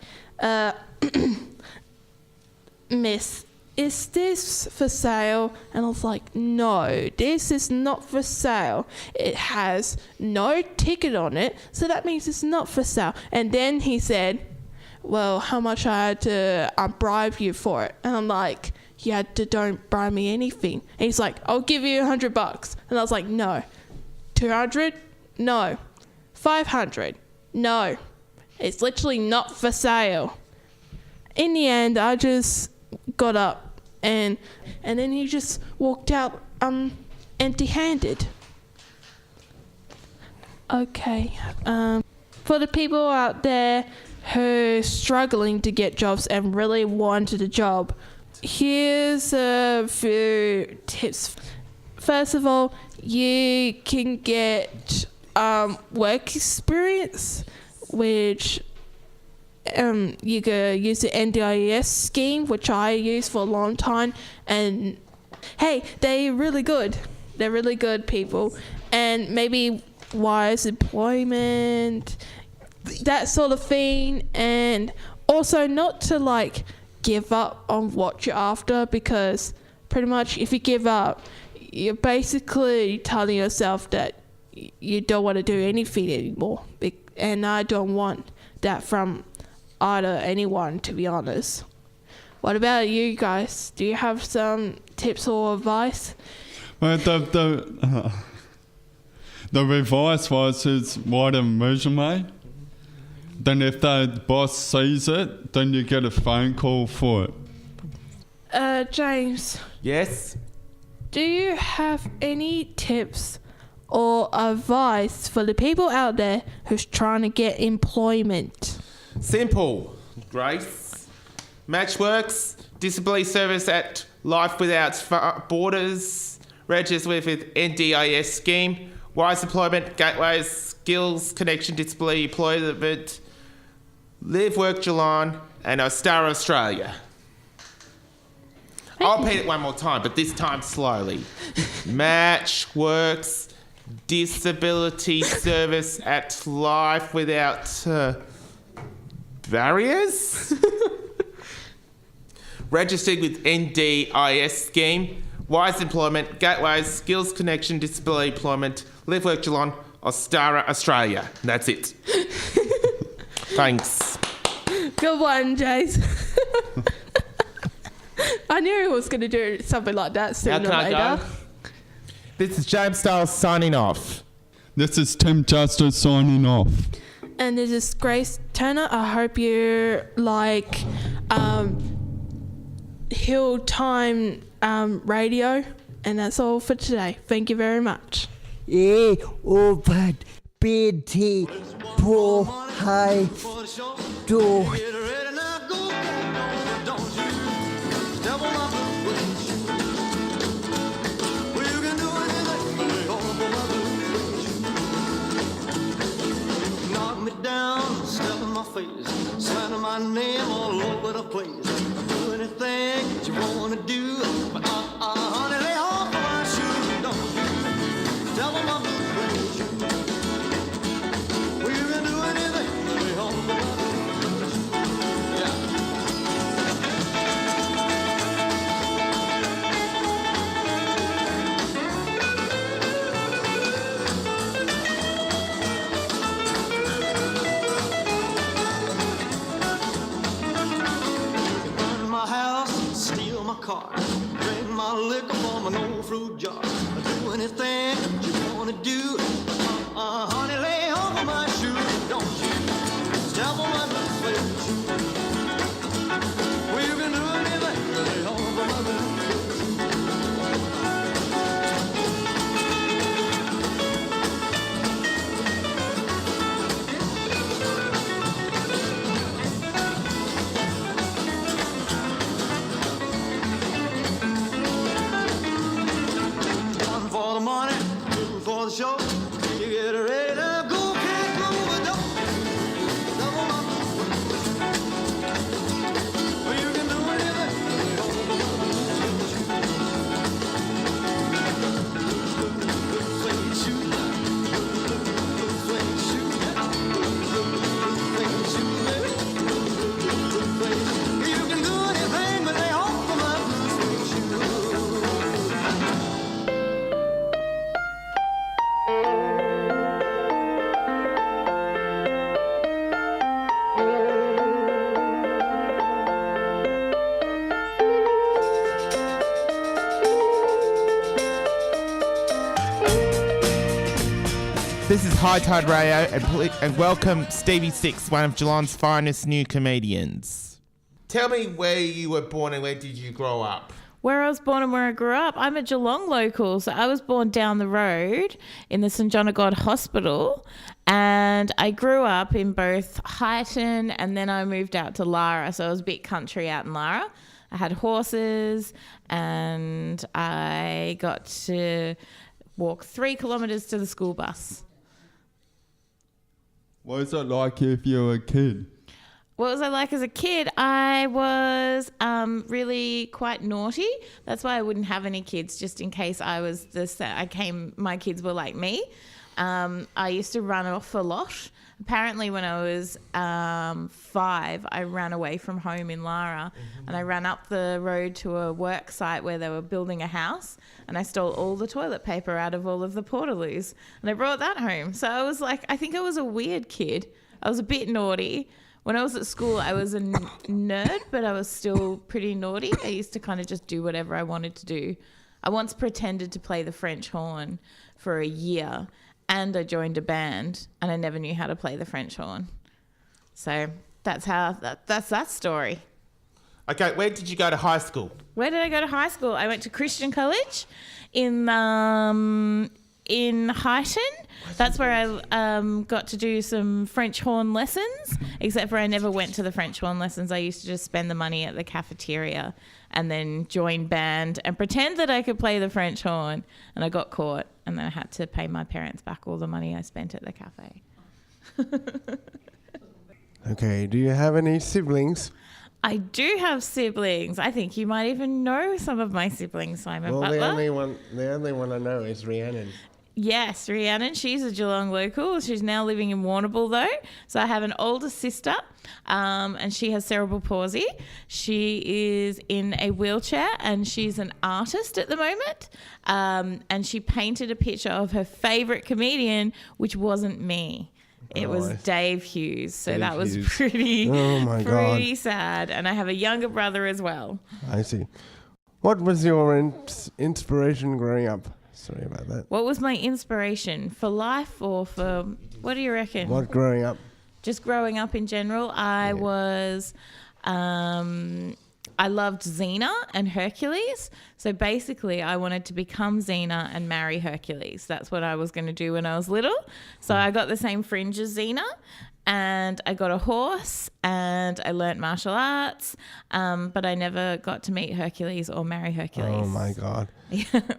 Speaker 6: Miss, is this for sale? And I was like, no, this is not for sale. It has no ticket on it, so that means it's not for sale. And then he said, well, how much I had to bribe you for it? And I'm like, you had to don't bribe me anything. And he's like, I'll give you $100. And I was like, no. 200? No. 500? No. It's literally not for sale. In the end, I just got up and then he just walked out empty-handed. Okay. For the people out there who are struggling to get jobs and really wanted a job, here's a few tips. First of all, you can get work experience, which you could use the NDIS scheme, which I used for a long time, and hey, they're really good. They're really good people. And maybe wise employment, that sort of thing. And also not to like give up on what you're after, because pretty much if you give up, you're basically telling yourself that you don't want to do anything anymore. And I don't want that from either anyone, to be honest. What about you guys? Do you have some tips or advice?
Speaker 5: Well, the advice was is write a resume. Then if the boss sees it, then you get a phone call for it.
Speaker 6: James,
Speaker 2: Yes?
Speaker 6: do you have any tips or advice for the people out there who's trying to get employment?
Speaker 2: Simple, Grace. Matchworks, disability service at Life Without Borders, register with NDIS scheme, Wise Employment, Gateways, Skills, Connection, Disability Employment, Live Work Geelong, and Star Australia. I'll repeat it one more time, but this time slowly. Matchworks, disability service at Life Without Barriers? Registered with NDIS scheme, Wise Employment, Gateways, Skills Connection, Disability Employment, Live Work Geelong, Ostara, Australia. That's it. Thanks.
Speaker 6: Good one, Jace. I knew he was going to do something like that
Speaker 2: How
Speaker 6: sooner
Speaker 2: can
Speaker 6: or
Speaker 2: I
Speaker 6: later.
Speaker 2: go?
Speaker 8: This is James Styles signing off.
Speaker 5: This is Tim Justice signing off.
Speaker 6: And this is Grace Turner. I hope you like Hight Time Radio. And that's all for today. Thank you very much.
Speaker 9: Ovad BT på high do.
Speaker 4: Get ready now, go, don't you step on my boots. Well, you can do anything, lay off of my boots. Knock me down, step in my face, slander my name all over the place. Do anything that you wanna do, but honey, lay off of my shoes, don't you step on my boots. Well, you can do anything, lay off of my boots. Car, drink my liquor from an old fruit jar. Do anything that you wanna do. Honey, lay off of my shoes, don't you step on my boots. Well, you can do anything, lay off of my boots. show. You get ready to go, can't go, but don't double up. Well, you can do anything. Swing shoot, swing shoot, swing shoot, baby. You can do anything, but they offer my swing shoot.
Speaker 8: This is Hight Time Radio, and welcome Stevie Stix, one of Geelong's finest new comedians.
Speaker 2: Tell me where you were born and where did you grow up?
Speaker 10: Where I was born and where I grew up, I'm a Geelong local. So I was born down the road in the St John of God Hospital, and I grew up in both Highton and then I moved out to Lara. So I was a bit country out in Lara. I had horses and I got to walk 3 kilometres to the school bus.
Speaker 5: What was it like if you were a kid?
Speaker 10: What was I like as a kid? I was really quite naughty. That's why I wouldn't have any kids, just in case my kids were like me. I used to run off a lot. Apparently when I was 5, I ran away from home in Lara and I ran up the road to a work site where they were building a house, and I stole all the toilet paper out of all of the portaloos and I brought that home. So I was like, I think I was a weird kid. I was a bit naughty. When I was at school, I was a nerd, but I was still pretty naughty. I used to kind of just do whatever I wanted to do. I once pretended to play the French horn for a year, and I joined a band, and I never knew how to play the French horn. So that's that story.
Speaker 8: Okay, where did you go to high school?
Speaker 10: Where did I go to high school? I went to Christian College in Highton. That's where I got to do some French horn lessons, except for I never went to the French horn lessons. I used to just spend the money at the cafeteria and then join band and pretend that I could play the French horn, and I got caught and then I had to pay my parents back all the money I spent at the cafe.
Speaker 1: Okay, do you have any siblings?
Speaker 10: I do have siblings. I think you might even know some of my siblings, Simon Butler.
Speaker 1: The only one I know is Rhiannon.
Speaker 10: Yes, Rhiannon. She's a Geelong local. She's now living in Warrnambool though. So I have an older sister, and she has cerebral palsy. She is in a wheelchair and she's an artist at the moment. And she painted a picture of her favourite comedian, which wasn't me. It was Dave Hughes. So
Speaker 1: Dave
Speaker 10: that was
Speaker 1: Hughes.
Speaker 10: pretty
Speaker 1: God.
Speaker 10: sad. And I have a younger brother as well.
Speaker 1: I see. What was your inspiration growing up? Sorry about that.
Speaker 10: What was my inspiration for life or for, what do you reckon?
Speaker 1: What growing up?
Speaker 10: Just growing up in general, I was, I loved Xena and Hercules. So basically I wanted to become Xena and marry Hercules. That's what I was going to do when I was little. So I got the same fringe as Xena, and I got a horse and I learnt martial arts, but I never got to meet Hercules or marry Hercules.
Speaker 1: Oh my God.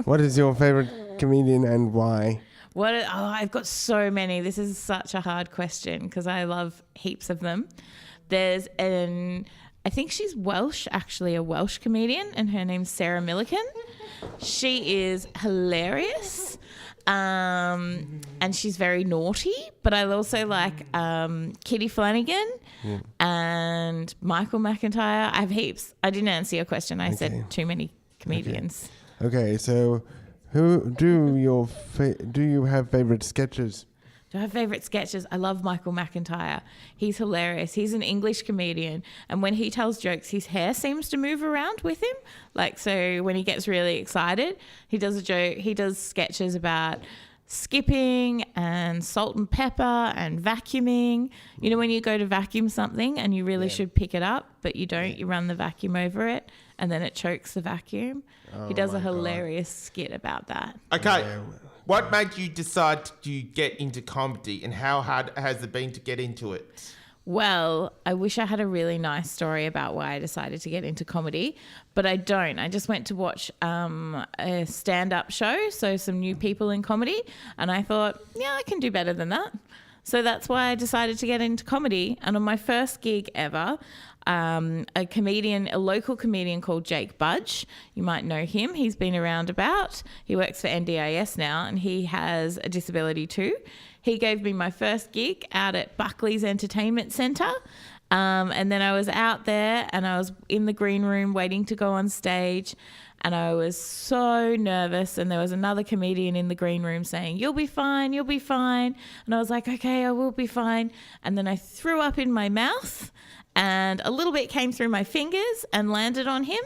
Speaker 1: What is your favorite comedian and why?
Speaker 10: I've got so many. This is such a hard question because I love heaps of them. There's I think she's Welsh, actually a Welsh comedian, and her name's Sarah Millican. She is hilarious. And she's very naughty, but I also like Kitty Flanagan and Michael McIntyre. I have heaps. I didn't answer your question. I said too many comedians.
Speaker 1: Okay, so who do you have favorite sketches?
Speaker 10: Do I have favourite sketches? I love Michael McIntyre. He's hilarious. He's an English comedian, and when he tells jokes, his hair seems to move around with him. Like, so when he gets really excited, he does a joke. He does sketches about skipping and salt and pepper and vacuuming. You know, when you go to vacuum something and you really should pick it up, but you don't, you run the vacuum over it and then it chokes the vacuum. He does a hilarious skit about that.
Speaker 8: Okay. What made you decide to get into comedy, and how hard has it been to get into it?
Speaker 10: Well, I wish I had a really nice story about why I decided to get into comedy, but I don't. I just went to watch a stand-up show, so some new people in comedy, and I thought, yeah, I can do better than that. So that's why I decided to get into comedy. And on my first gig ever, a local comedian called Jake Budge, you might know him. He's been around about. He works for NDIS now, and he has a disability too. He gave me my first gig out at Buckley's Entertainment Centre. And then I was out there and I was in the green room waiting to go on stage. And I was so nervous. And there was another comedian in the green room saying, "You'll be fine, you'll be fine." And I was like, okay, I will be fine. And then I threw up in my mouth and a little bit came through my fingers and landed on him.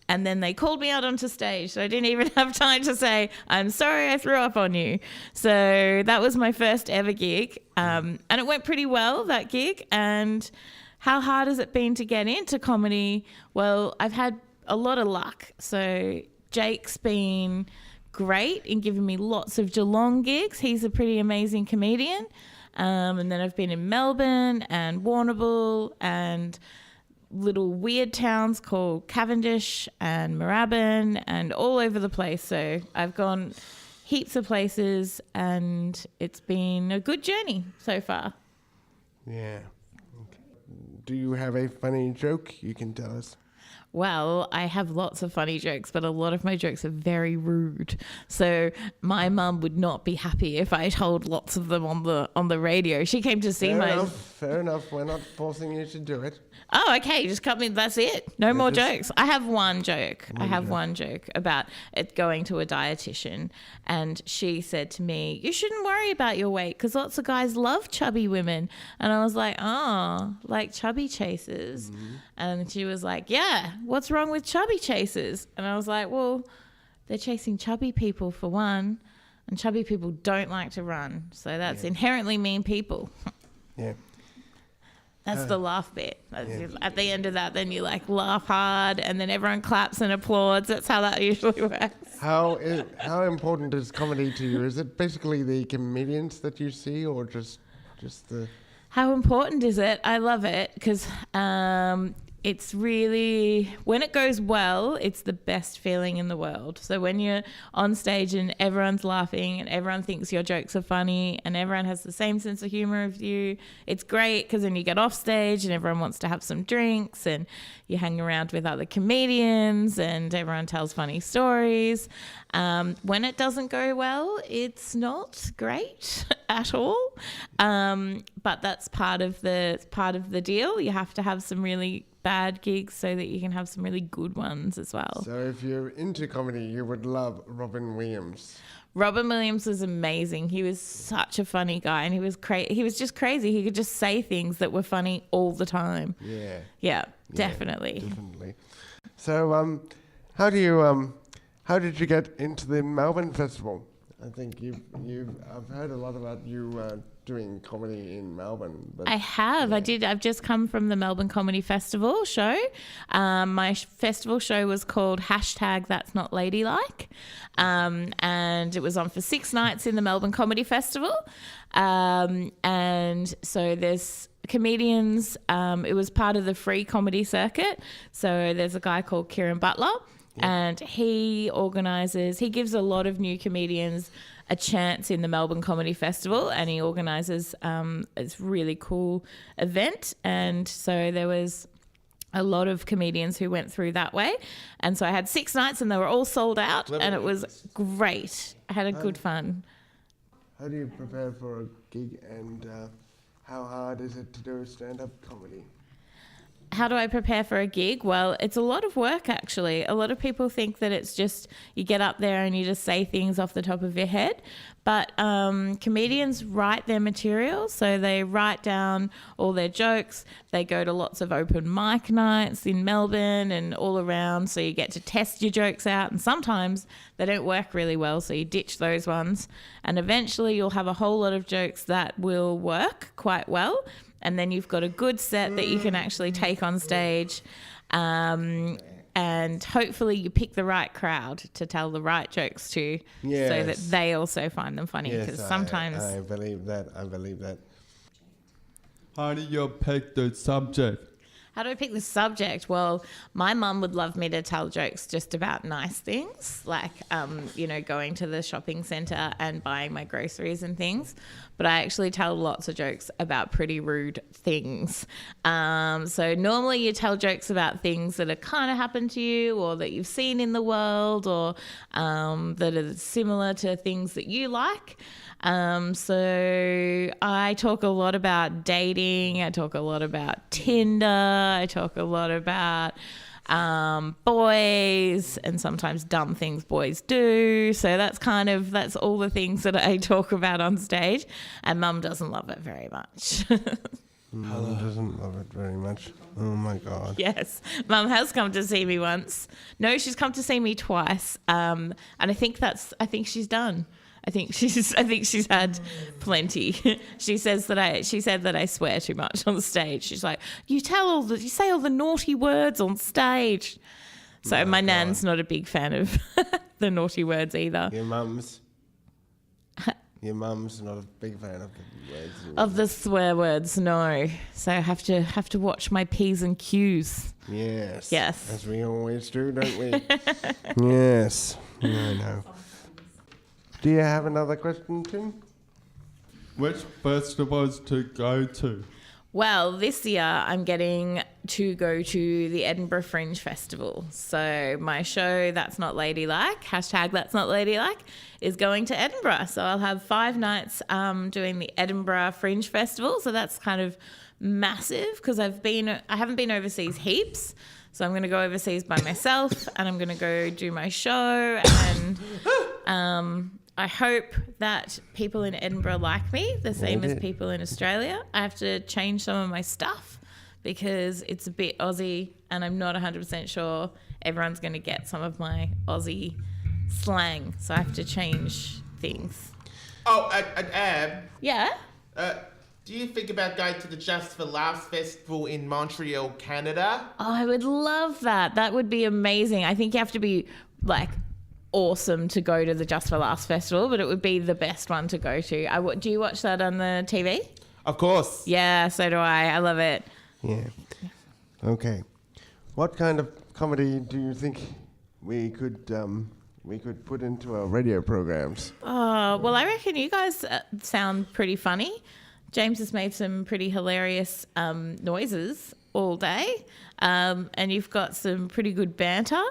Speaker 10: And then they called me out onto stage. So I didn't even have time to say, "I'm sorry I threw up on you." So that was my first ever gig. And it went pretty well, that gig. And how hard has it been to get into comedy? Well, I've had a lot of luck. So Jake's been great in giving me lots of Geelong gigs. He's a pretty amazing comedian. And then I've been in Melbourne and Warrnambool and little weird towns called Cavendish and Moorabbin and all over the place. So I've gone heaps of places and it's been a good journey so far.
Speaker 1: Yeah. Okay. Do you have a funny joke you can tell us?
Speaker 10: Well, I have lots of funny jokes, but a lot of my jokes are very rude. So my mum would not be happy if I told lots of them on the radio. She came to see
Speaker 1: Fair enough. We're not forcing you to do it.
Speaker 10: Oh, okay. Just cut me. That's it. No more jokes. I have one joke. One joke about it going to a dietitian. And she said to me, "You shouldn't worry about your weight because lots of guys love chubby women." And I was like, "Oh, like chubby chasers." Mm-hmm. And she was like, "Yeah, what's wrong with chubby chasers?" And I was like, "Well, they're chasing chubby people for one. And chubby people don't like to run. So that's inherently mean people."
Speaker 1: Yeah.
Speaker 10: That's the laugh bit. At the end of that, then you like laugh hard and then everyone claps and applauds. That's how that usually works.
Speaker 1: How important is comedy to you? Is it basically the comedians that you see or just the...
Speaker 10: How important is it? I love it because it's really, when it goes well, it's the best feeling in the world. So when you're on stage and everyone's laughing and everyone thinks your jokes are funny and everyone has the same sense of humor as you, it's great because then you get off stage and everyone wants to have some drinks and you hang around with other comedians and everyone tells funny stories. When it doesn't go well, it's not great at all. But that's part of the deal. You have to have some really bad gigs so that you can have some really good ones as well.
Speaker 1: So if you're into comedy, you would love Robin Williams.
Speaker 10: Robin Williams was amazing. He was such a funny guy and he was just crazy. He could just say things that were funny all the time. Yeah, definitely.
Speaker 1: Definitely. So how did you get into the Melbourne Festival? I think I've heard a lot about you doing comedy in Melbourne. But,
Speaker 10: I have. Yeah. I did. I've just come from the Melbourne Comedy Festival show. My festival show was called #That's Not Ladylike. And it was on for 6 nights in the Melbourne Comedy Festival. And so there's comedians. It was part of the free comedy circuit. So there's a guy called Kieran Butler. And he gives a lot of new comedians a chance in the Melbourne Comedy Festival, and he organises this really cool event. And so there was a lot of comedians who went through that way. And so I had 6 nights and they were all sold out and it was great. I had a good fun.
Speaker 1: How do you prepare for a gig and how hard is it to do stand-up comedy?
Speaker 10: How do I prepare for a gig? Well, it's a lot of work, actually. A lot of people think that it's just you get up there and you just say things off the top of your head. But comedians write their material, so they write down all their jokes. They go to lots of open mic nights in Melbourne and all around, so you get to test your jokes out. And sometimes they don't work really well, so you ditch those ones. And eventually you'll have a whole lot of jokes that will work quite well. And then you've got a good set that you can actually take on stage. And hopefully you pick the right crowd to tell the right jokes to so that they also find them funny. Because sometimes...
Speaker 1: I believe that.
Speaker 5: how do you pick the subject?
Speaker 10: How do I pick the subject? Well, my mum would love me to tell jokes just about nice things, like, going to the shopping centre and buying my groceries and things. But I actually tell lots of jokes about pretty rude things. So normally you tell jokes about things that have kind of happened to you or that you've seen in the world or that are similar to things that you like. So I talk a lot about dating. I talk a lot about Tinder. I talk a lot about boys and sometimes dumb things boys do. So that's all the things that I talk about on stage. And Mum doesn't love it very much.
Speaker 1: Mum doesn't love it very much. Oh my God.
Speaker 10: Yes, Mum has come to see me once. No, she's come to see me twice. And I think she's done. I think she's had plenty. She said that I swear too much on stage. She's like, you say all the naughty words on stage. So my nan's not a big fan of the naughty words either.
Speaker 1: Your mum's not a big fan of the words.
Speaker 10: Of the swear words, no. So I have to watch my P's and Q's.
Speaker 1: Yes.
Speaker 10: Yes.
Speaker 1: As we always do, don't we? Yes. I know. Do you have another question, Tim?
Speaker 5: Which festivals to go to?
Speaker 10: Well, this year I'm getting to go to the Edinburgh Fringe Festival. So my show, That's Not Ladylike, #That's Not Ladylike, is going to Edinburgh. So I'll have 5 nights doing the Edinburgh Fringe Festival. So that's kind of massive because I haven't been overseas heaps. So I'm going to go overseas by myself and I'm going to go do my show and I hope that people in Edinburgh like me, the same as people in Australia. I have to change some of my stuff because it's a bit Aussie and I'm not 100% sure everyone's going to get some of my Aussie slang. So I have to change things.
Speaker 8: Oh, Ab.
Speaker 10: Yeah?
Speaker 8: Do you think about going to the Just for Laughs Festival in Montreal, Canada?
Speaker 10: Oh, I would love that. That would be amazing. I think you have to be awesome to go to the Just for Laughs Festival, but it would be the best one to go to. Do you watch that on the TV?
Speaker 8: Of course.
Speaker 10: Yeah, so do I. I love it.
Speaker 1: Yeah. Okay. What kind of comedy do you think we could put into our radio programs?
Speaker 10: Oh, well, I reckon you guys sound pretty funny. James has made some pretty hilarious noises all day, and you've got some pretty good banter.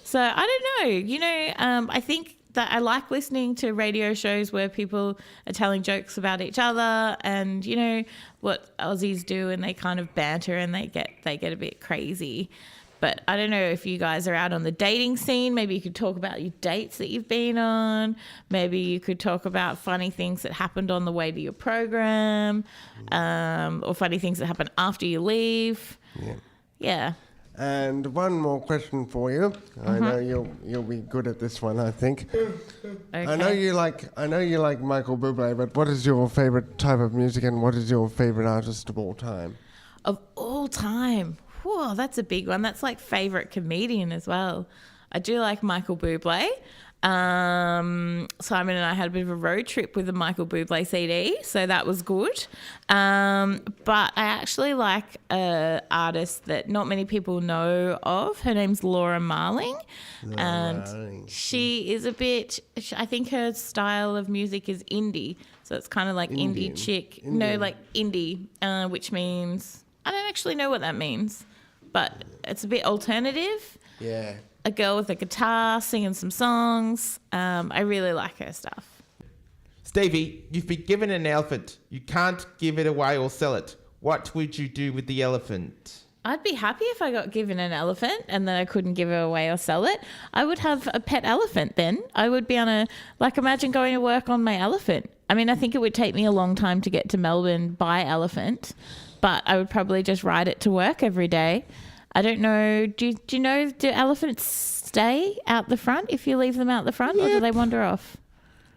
Speaker 10: So I don't know, I think that I like listening to radio shows where people are telling jokes about each other and, what Aussies do and they kind of banter and they get a bit crazy. But I don't know if you guys are out on the dating scene. Maybe you could talk about your dates that you've been on. Maybe you could talk about funny things that happened on the way to your program, or funny things that happen after you leave. Yeah.
Speaker 1: And one more question for you. I know you'll be good at this one, I think.
Speaker 10: Okay.
Speaker 1: I know you like Michael Bublé, but what is your favorite type of music and what is your favorite artist of all time?
Speaker 10: Of all time? Whoa, that's a big one. That's like favorite comedian as well. I do like Michael Bublé. Simon and I had a bit of a road trip with the Michael Bublé CD, so that was good. But I actually like an artist that not many people know of. Her name's Laura Marling. She is I think her style of music is indie. So it's kind of like indie chick.
Speaker 1: Indian.
Speaker 10: No, like indie, which means, I don't actually know what that means, but it's a bit alternative.
Speaker 1: Yeah.
Speaker 10: A girl with a guitar singing some songs. I really like her stuff.
Speaker 8: Stevie, you've been given an elephant. You can't give it away or sell it. What would you do with the elephant?
Speaker 10: I'd be happy if I got given an elephant and then I couldn't give it away or sell it. I would have a pet elephant then. I would be imagine going to work on my elephant. I mean, I think it would take me a long time to get to Melbourne by elephant, but I would probably just ride it to work every day. I don't know. Do you know, do elephants stay out the front if you leave them out the front, or do they wander off?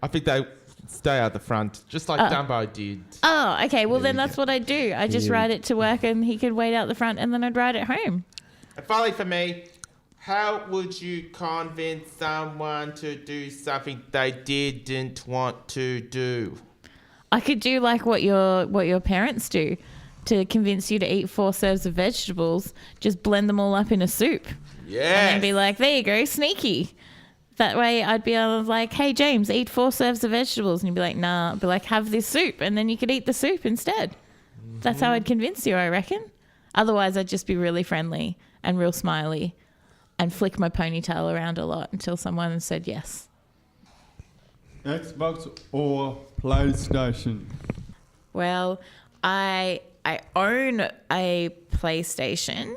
Speaker 8: I think they stay out the front, just like Dumbo did.
Speaker 10: Oh, okay. Well, then that's what I do. I just ride it to work and he could wait out the front and then I'd ride it home.
Speaker 8: And finally for me, how would you convince someone to do something they didn't want to do?
Speaker 10: I could do like what your parents do. to convince you to eat 4 serves of vegetables, just blend them all up in a soup.
Speaker 2: Yeah.
Speaker 10: And then be like, there you go, sneaky. That way I'd be able to like, hey, James, eat 4 serves of vegetables. And you'd be like, nah. I'd be like, have this soup. And then you could eat the soup instead. That's how I'd convince you, I reckon. Otherwise, I'd just be really friendly and real smiley and flick my ponytail around a lot until someone said yes.
Speaker 5: Xbox or PlayStation?
Speaker 10: Well, I own a PlayStation,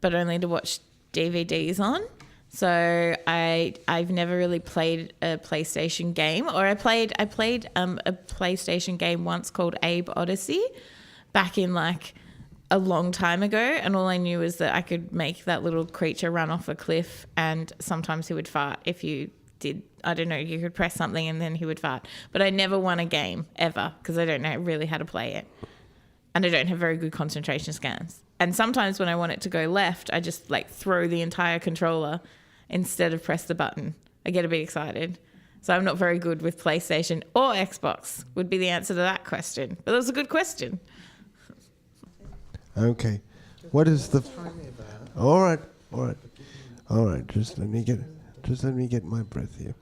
Speaker 10: but only to watch DVDs on. So I've never really played a PlayStation game, or I played a PlayStation game once called Abe Odyssey back in like a long time ago, and all I knew was that I could make that little creature run off a cliff, and sometimes he would fart if you did, I don't know, you could press something and then he would fart. But I never won a game ever because I don't know really how to play it. And I don't have very good concentration scans. And sometimes when I want it to go left, I just like throw the entire controller instead of press the button. I get a bit excited. So I'm not very good with PlayStation or Xbox would be the answer to that question. But that was a good question.
Speaker 1: Okay. What is the... All right. Just let me get my breath here.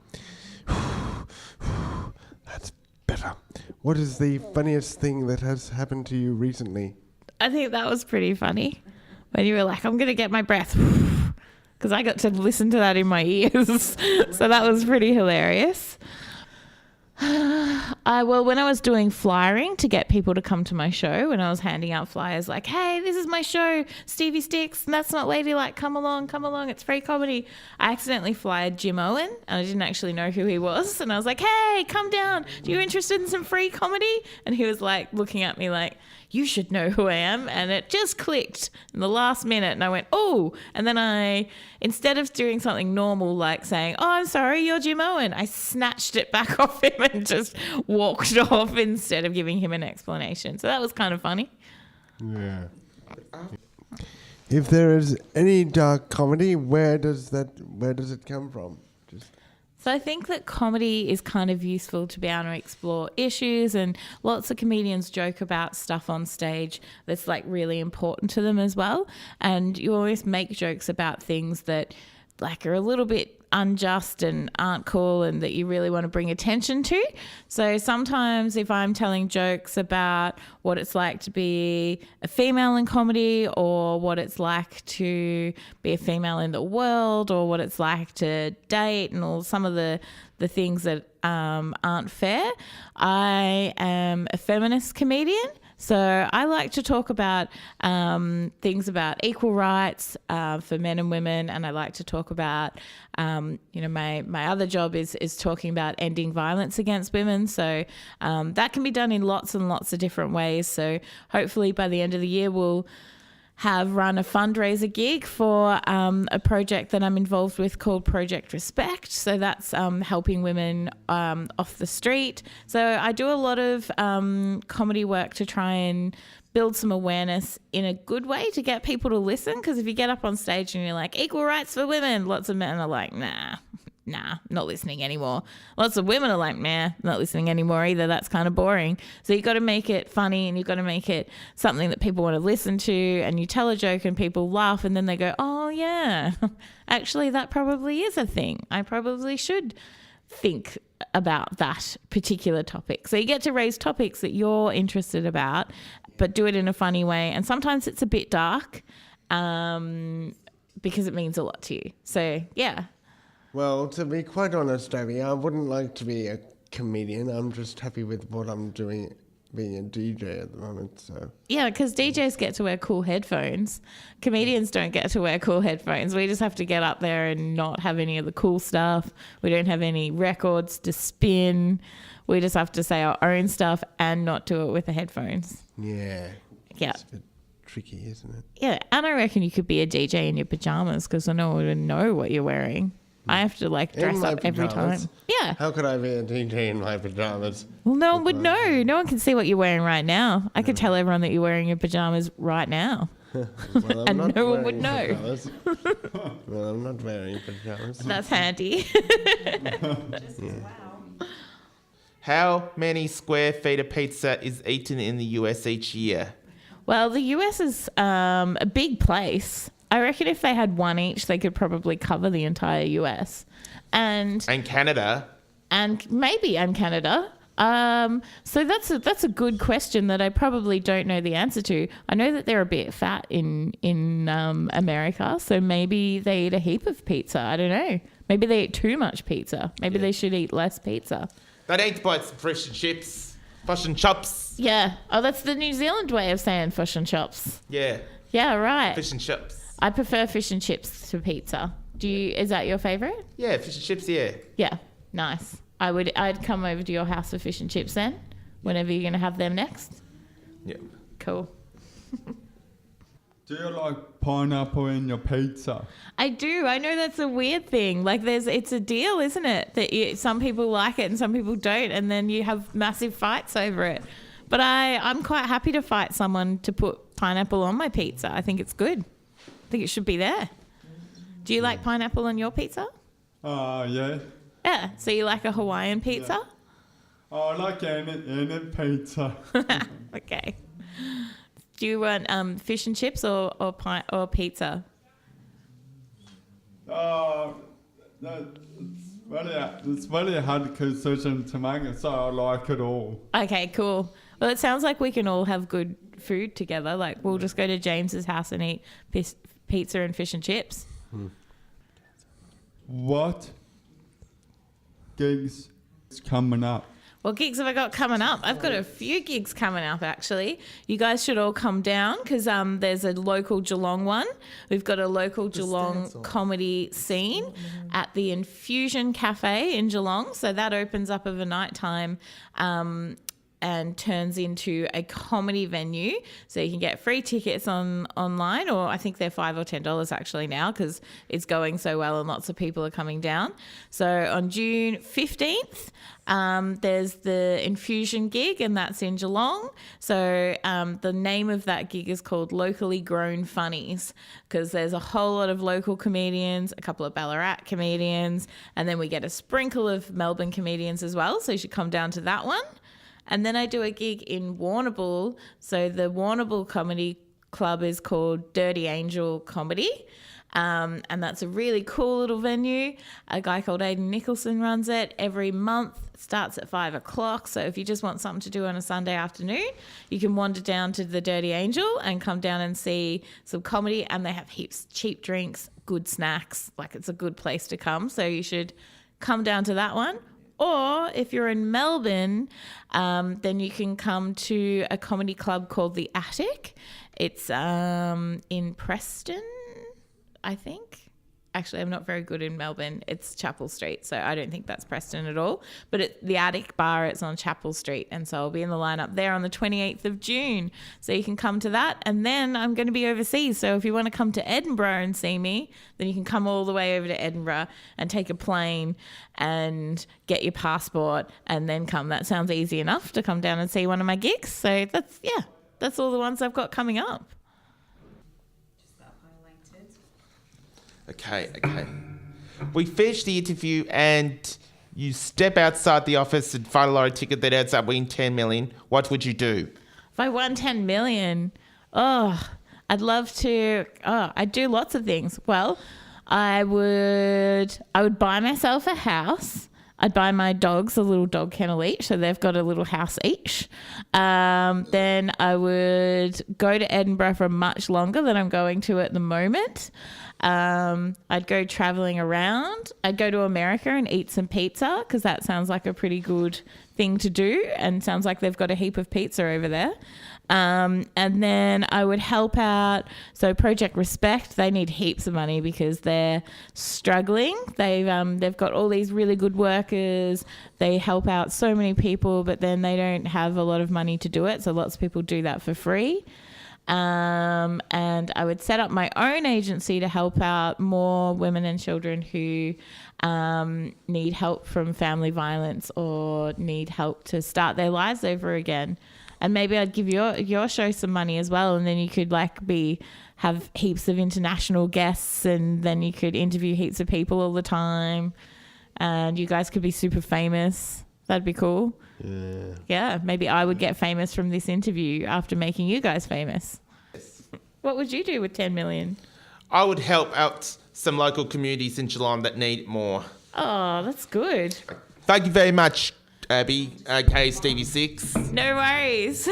Speaker 1: That's better. What is the funniest thing that has happened to you recently?
Speaker 10: I think that was pretty funny when you were like, I'm going to get my breath. Because I got to listen to that in my ears. So that was pretty hilarious. Well, when I was doing flyering to get people to come to my show, when I was handing out flyers like, hey, this is my show, Stevie Stix, and That's Not Ladylike, come along, it's free comedy. I accidentally flyed Jim Owen, and I didn't actually know who he was. And I was like, hey, come down. Are you interested in some free comedy? And he was like looking at me like, you should know who I am. And it just clicked in the last minute. And I went, oh. And then I, instead of doing something normal like saying, oh, I'm sorry, you're Jim Owen, I snatched it back off him and just walked off instead of giving him an explanation. So that was kind of funny.
Speaker 1: Yeah. If there is any dark comedy, where does it come from?
Speaker 10: So I think that comedy is kind of useful to be able to explore issues, and lots of comedians joke about stuff on stage that's like really important to them as well. And you always make jokes about things that like are a little bit unjust and aren't cool and that you really want to bring attention to. So sometimes if I'm telling jokes about what it's like to be a female in comedy, or what it's like to be a female in the world, or what it's like to date, and all some of the things that aren't fair, I am a feminist comedian. So I like to talk about things about equal rights for men and women, and I like to talk about, my other job is talking about ending violence against women. So that can be done in lots and lots of different ways. So hopefully by the end of the year we'll have run a fundraiser gig for a project that I'm involved with called Project Respect. So that's helping women off the street. So I do a lot of comedy work to try and build some awareness in a good way to get people to listen. Because if you get up on stage and you're like, equal rights for women, lots of men are like, nah, not listening anymore. Lots of women are like, nah, not listening anymore either. That's kind of boring. So you've got to make it funny, and you've got to make it something that people want to listen to, and you tell a joke and people laugh, and then they go, oh yeah, actually that probably is a thing. I probably should think about that particular topic. So you get to raise topics that you're interested about, but do it in a funny way. And sometimes it's a bit dark because it means a lot to you. So yeah.
Speaker 1: Well, to be quite honest, Abby, I wouldn't like to be a comedian. I'm just happy with what I'm doing, being a DJ at the moment. So
Speaker 10: yeah, because DJs get to wear cool headphones. Comedians don't get to wear cool headphones. We just have to get up there and not have any of the cool stuff. We don't have any records to spin. We just have to say our own stuff and not do it with the headphones.
Speaker 1: Yeah.
Speaker 10: Yeah.
Speaker 1: It's a bit tricky, isn't it?
Speaker 10: Yeah, and I reckon you could be a DJ in your pajamas because no one would know what you're wearing. I have to like dress up every time. Yeah.
Speaker 1: How could I be a DJ in my pajamas?
Speaker 10: Well, no one would know. No one can see what you're wearing right now. I could tell everyone that you're wearing your pajamas right now.
Speaker 1: Well,
Speaker 10: and no one would know.
Speaker 1: Well, I'm not wearing pajamas.
Speaker 10: That's handy.
Speaker 8: How many square feet of pizza is eaten in the US each year?
Speaker 10: Well, the US is a big place. I reckon if they had one each, they could probably cover the entire US. And
Speaker 8: Canada.
Speaker 10: And Canada. So that's a good question that I probably don't know the answer to. I know that they're a bit fat in America, so maybe they eat a heap of pizza. I don't know. Maybe they eat too much pizza. Maybe they should eat less pizza.
Speaker 8: They need to buy some fish and chips. Fish and chops.
Speaker 10: Yeah. Oh, that's the New Zealand way of saying fish and chops.
Speaker 8: Yeah.
Speaker 10: Yeah, right.
Speaker 8: Fish and chips.
Speaker 10: I prefer fish and chips to pizza. Is that your favourite?
Speaker 8: Yeah, fish and chips, yeah.
Speaker 10: Yeah, nice. I'd come over to your house for fish and chips then, whenever you're going to have them next.
Speaker 8: Yeah.
Speaker 10: Cool.
Speaker 5: Do you like pineapple in your pizza?
Speaker 10: I do. I know that's a weird thing. Like it's a deal, isn't it? That some people like it and some people don't, and then you have massive fights over it. But I'm quite happy to fight someone to put pineapple on my pizza. I think it's good. I think it should be there. Do you like pineapple on your pizza?
Speaker 5: Yeah.
Speaker 10: Yeah. So you like a Hawaiian pizza?
Speaker 5: Yeah. I like any pizza.
Speaker 10: Okay. Do you want fish and chips or pizza?
Speaker 5: It's very hard decision to make, so I like it all.
Speaker 10: Okay, cool. Well, it sounds like we can all have good food together. Like we'll just go to James's house and eat pizza and fish and chips.
Speaker 5: What gigs is coming up?
Speaker 10: What gigs have I got coming up? I've got a few gigs coming up, actually. You guys should all come down because there's a local Geelong one. We've got a local Geelong comedy scene at the Infusion Cafe in Geelong. So that opens up of a night time and turns into a comedy venue. So you can get free tickets online, or I think they're $5 or $10 actually now because it's going so well and lots of people are coming down. So on June 15th, there's the Infusion gig, and that's in Geelong. So the name of that gig is called Locally Grown Funnies because there's a whole lot of local comedians, a couple of Ballarat comedians, and then we get a sprinkle of Melbourne comedians as well. So you should come down to that one. And then I do a gig in Warrnambool. So the Warrnambool Comedy Club is called Dirty Angel Comedy. And that's a really cool little venue. A guy called Aidan Nicholson runs it every month. It starts at 5 o'clock. So if you just want something to do on a Sunday afternoon, you can wander down to the Dirty Angel and come down and see some comedy. And they have heaps cheap drinks, good snacks. Like it's a good place to come. So you should come down to that one. Or if you're in Melbourne, then you can come to a comedy club called The Attic. It's in Preston, I think. Actually, I'm not very good in Melbourne. It's Chapel Street, so I don't think that's Preston at all. But at the Attic Bar, it's on Chapel Street, and so I'll be in the lineup there on the 28th of June. So you can come to that, and then I'm going to be overseas. So if you want to come to Edinburgh and see me, then you can come all the way over to Edinburgh and take a plane and get your passport and then come. That sounds easy enough to come down and see one of my gigs. So that's all the ones I've got coming up.
Speaker 8: Okay. We finished the interview and you step outside the office and find a lottery ticket that adds up winning 10 million. What would you do?
Speaker 10: If I won 10 million, I'd love to. I'd do lots of things. Well, I would buy myself a house. I'd buy my dogs a little dog kennel each, so they've got a little house each. Then I would go to Edinburgh for much longer than I'm going to at the moment. I'd go traveling around. I'd go to America and eat some pizza because that sounds like a pretty good thing to do and sounds like they've got a heap of pizza over there. And then I would help out. So Project Respect, they need heaps of money because they're struggling. They've got all these really good workers. They help out so many people, but then they don't have a lot of money to do it. So lots of people do that for free. And I would set up my own agency to help out more women and children who need help from family violence or need help to start their lives over again. And maybe I'd give your show some money as well, and then you could have heaps of international guests, and then you could interview heaps of people all the time, and you guys could be super famous. That'd be cool.
Speaker 1: Yeah.
Speaker 10: Yeah, maybe I would get famous from this interview after making you guys famous. What would you do with 10 million?
Speaker 8: I would help out some local communities in Geelong that need it more.
Speaker 10: Oh, that's good.
Speaker 8: Thank you very much, Abby, aka Stevie Stix.
Speaker 10: No worries.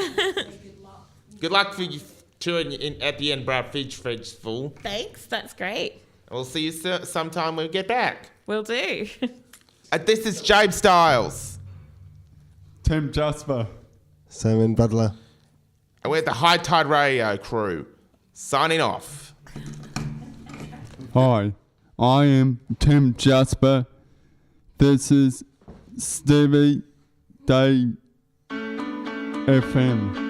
Speaker 8: Good luck for you touring at the Edinburgh Fringe Festival.
Speaker 10: Thanks, that's great.
Speaker 8: We'll see you sometime when we get back.
Speaker 10: Will do.
Speaker 8: This is James Styles.
Speaker 5: Tim Jasper.
Speaker 1: Simon Butler.
Speaker 8: And we're the Hight Time Radio crew. Signing off.
Speaker 5: Hi, I am Tim Jasper. This is Stevie Day FM.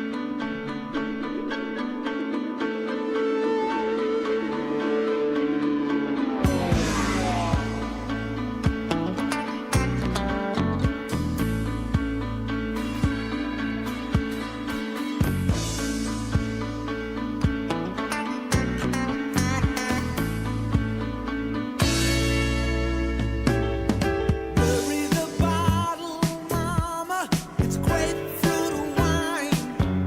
Speaker 4: Bury the bottle, mama. It's grapefruit wine.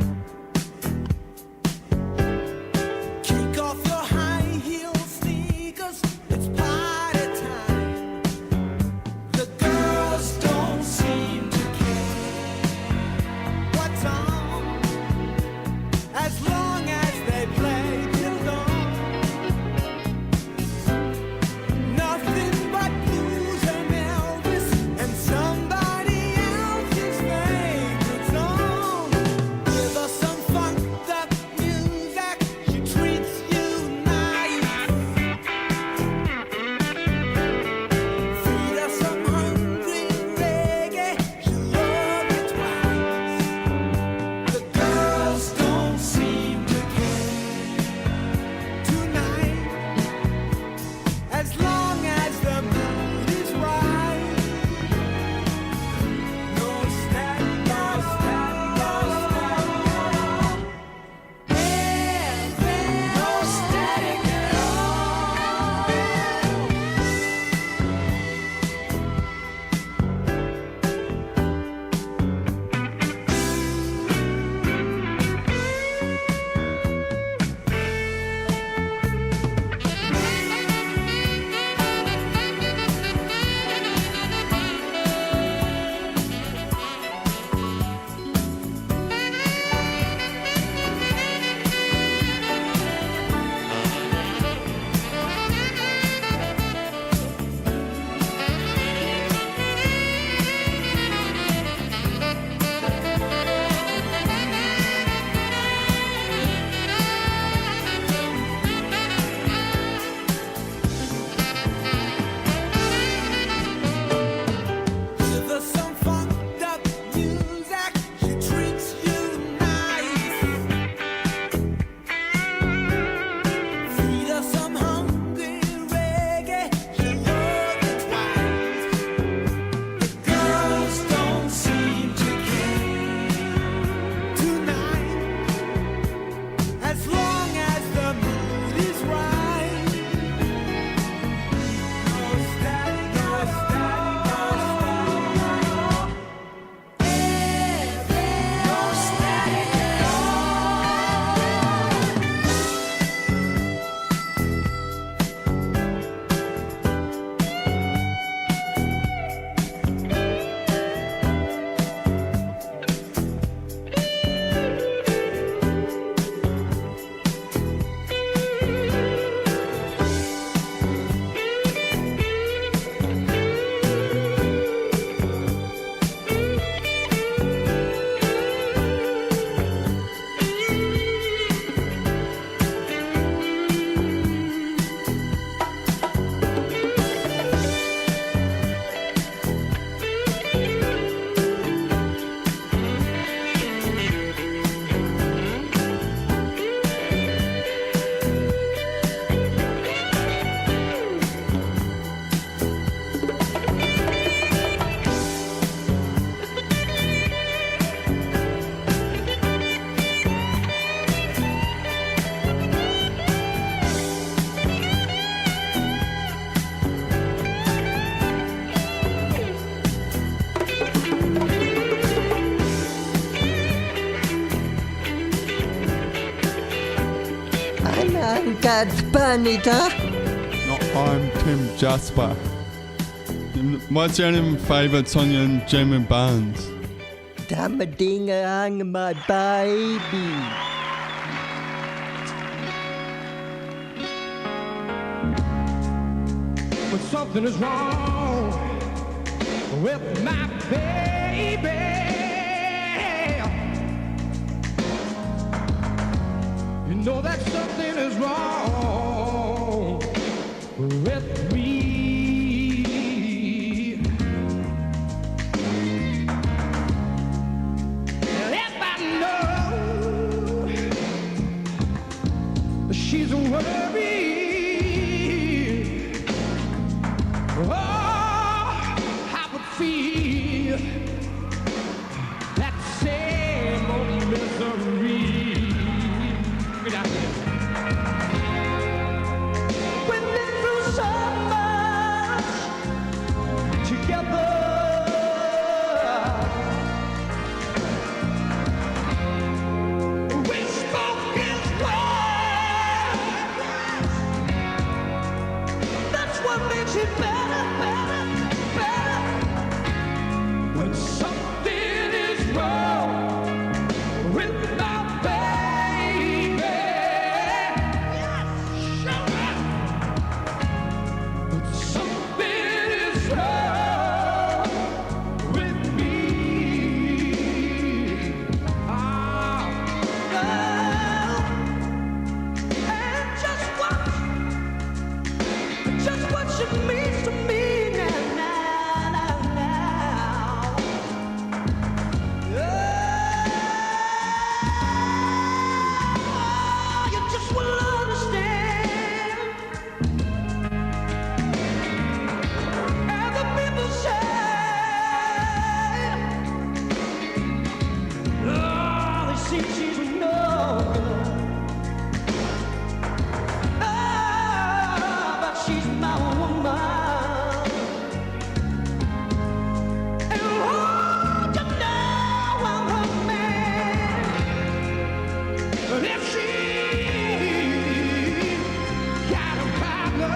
Speaker 9: God's Bonita.
Speaker 5: No, I'm Tim Jasper. What's your favourite song in German bands?
Speaker 9: Ding-a-ding-a-dong, my baby.
Speaker 11: But something is wrong with my baby. You know that something is wrong with me. And if I know she's worried, oh, I would feel that same old misery. Get out here. We've been through so much together. We spoke his words. That's what makes it better. When something is wrong with my baby, show up. When something is wrong with me, oh, and just what she means to me now. You just will understand. And the people say, oh, they see she's no good. Oh, but she's my woman. And oh, you know I'm her man. But if she got a problem,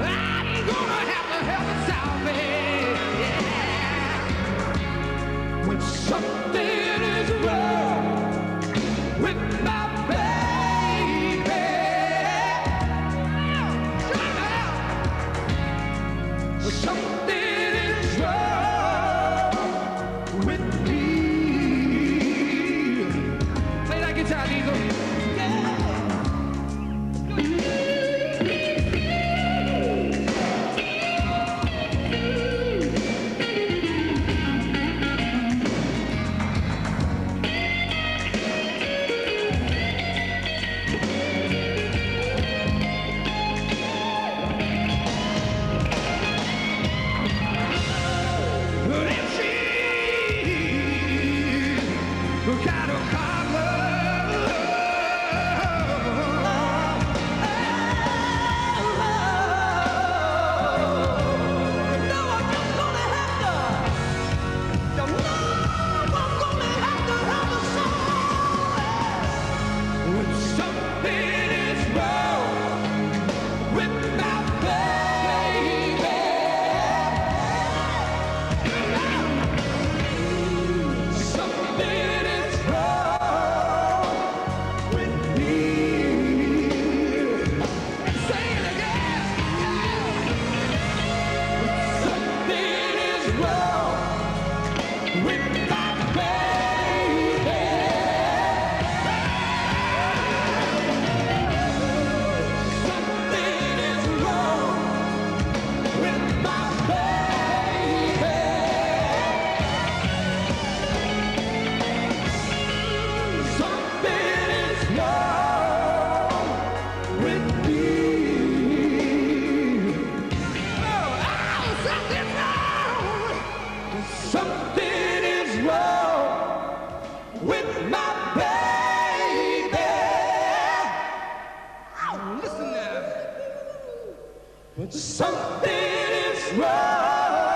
Speaker 11: I'm gonna have to help her solve it. Yeah. When something is wrong with my baby, something is wrong with me. Play that guitar, Diesel. If she got a something is wrong with my baby. Something is wrong with me. Say it again. Something is wrong with my baby. Something is wrong with my baby. Something is wrong with me. Something wrong. Something is wrong with my baby. Listen now. Something is wrong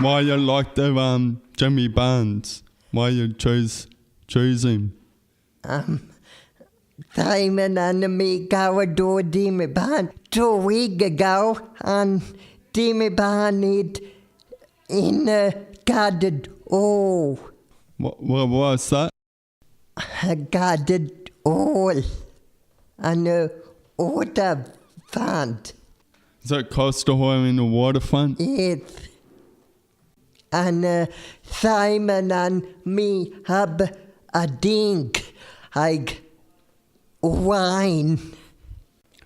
Speaker 5: why you like the Jimmy Barnes? Why you choose him?
Speaker 9: Simon and me go to Jimmy Barnes 2 weeks ago, and Jimmy Barnes in a garden. Oh,
Speaker 5: What was that?
Speaker 9: a garden all, and water fund.
Speaker 5: Is that Costa Hoyle in the waterfront?
Speaker 9: Yes. And Simon and me have a drink, like wine.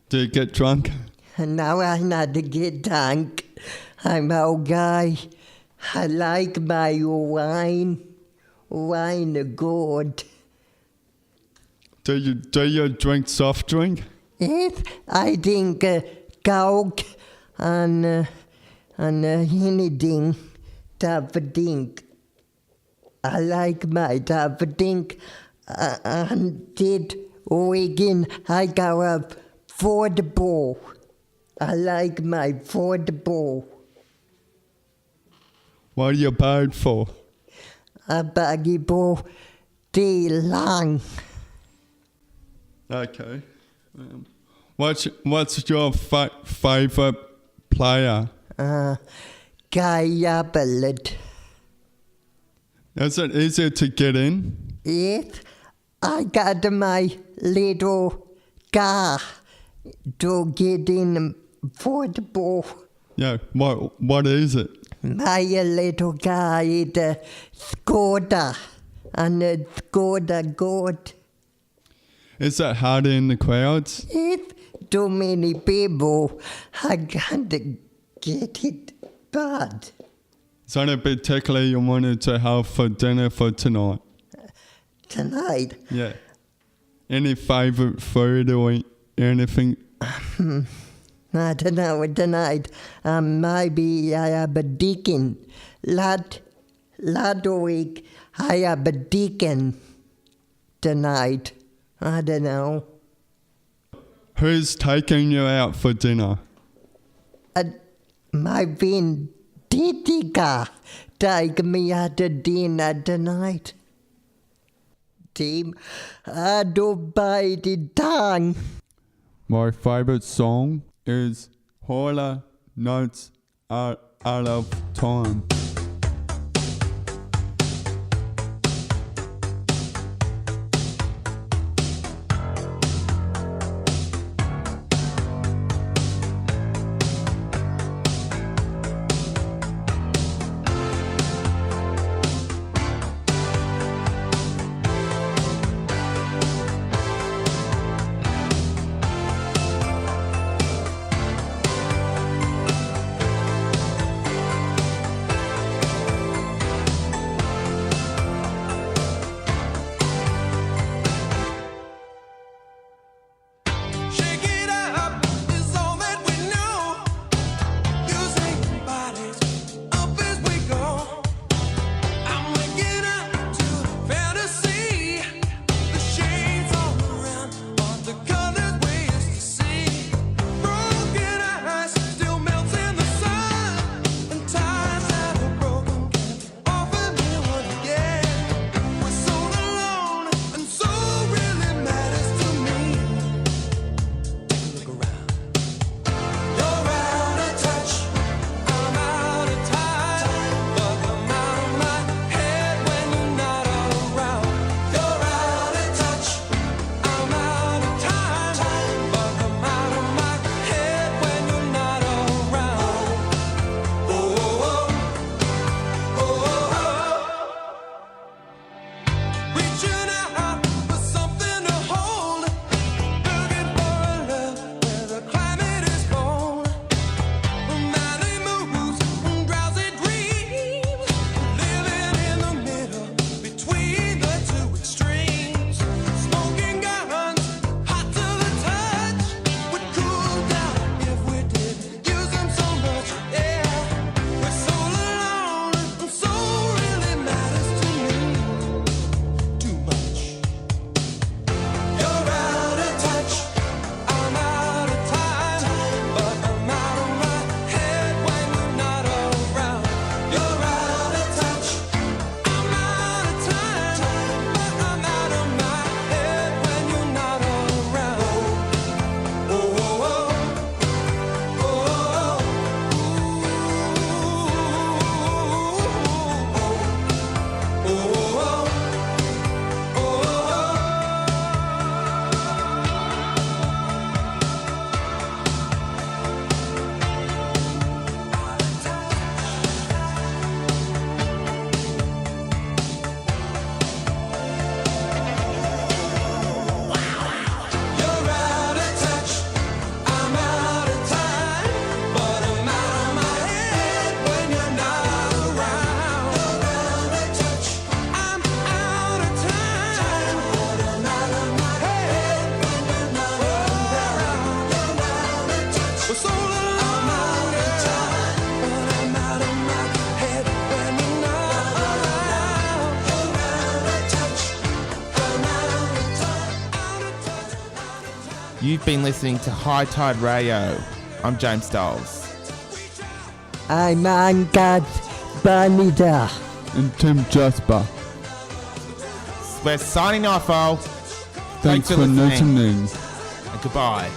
Speaker 5: Do you get drunk?
Speaker 9: Now I not to get drunk. I'm old guy. I like my wine. Wine good.
Speaker 5: Do you drink soft drink?
Speaker 9: Yes, I drink Coke and anything type of drink. I like my type of drink. And did weekend I go up football. I like my football.
Speaker 5: What are you paid for?
Speaker 9: A baggy ball day long.
Speaker 5: Okay. What's your favourite player?
Speaker 9: Guy Applet.
Speaker 5: Is it easier to get in?
Speaker 9: Yes, I got my little car to get in football.
Speaker 5: Yeah. What is it?
Speaker 9: My little car is a Skoda, and a Skoda good.
Speaker 5: Is that hard in the crowds?
Speaker 9: If too many people, I can't get it bad.
Speaker 5: Is there anything particular you wanted to have for dinner for tonight?
Speaker 9: Tonight,
Speaker 5: Yeah. Any favourite food or anything?
Speaker 9: I don't know tonight. Maybe I have a deacon. Last week I have a deacon tonight. I don't know.
Speaker 5: Who's taking you out for dinner?
Speaker 9: My friend Titika take me out to dinner tonight. Team, I don't bite the tongue.
Speaker 5: My favourite song is Holler Notes Out of Time.
Speaker 8: You've been listening to Hight Time Radio. I'm James Doles.
Speaker 9: I'm Angat Banida.
Speaker 5: And Tim Jasper.
Speaker 8: We're signing off, all.
Speaker 5: Thanks for listening.
Speaker 8: And goodbye.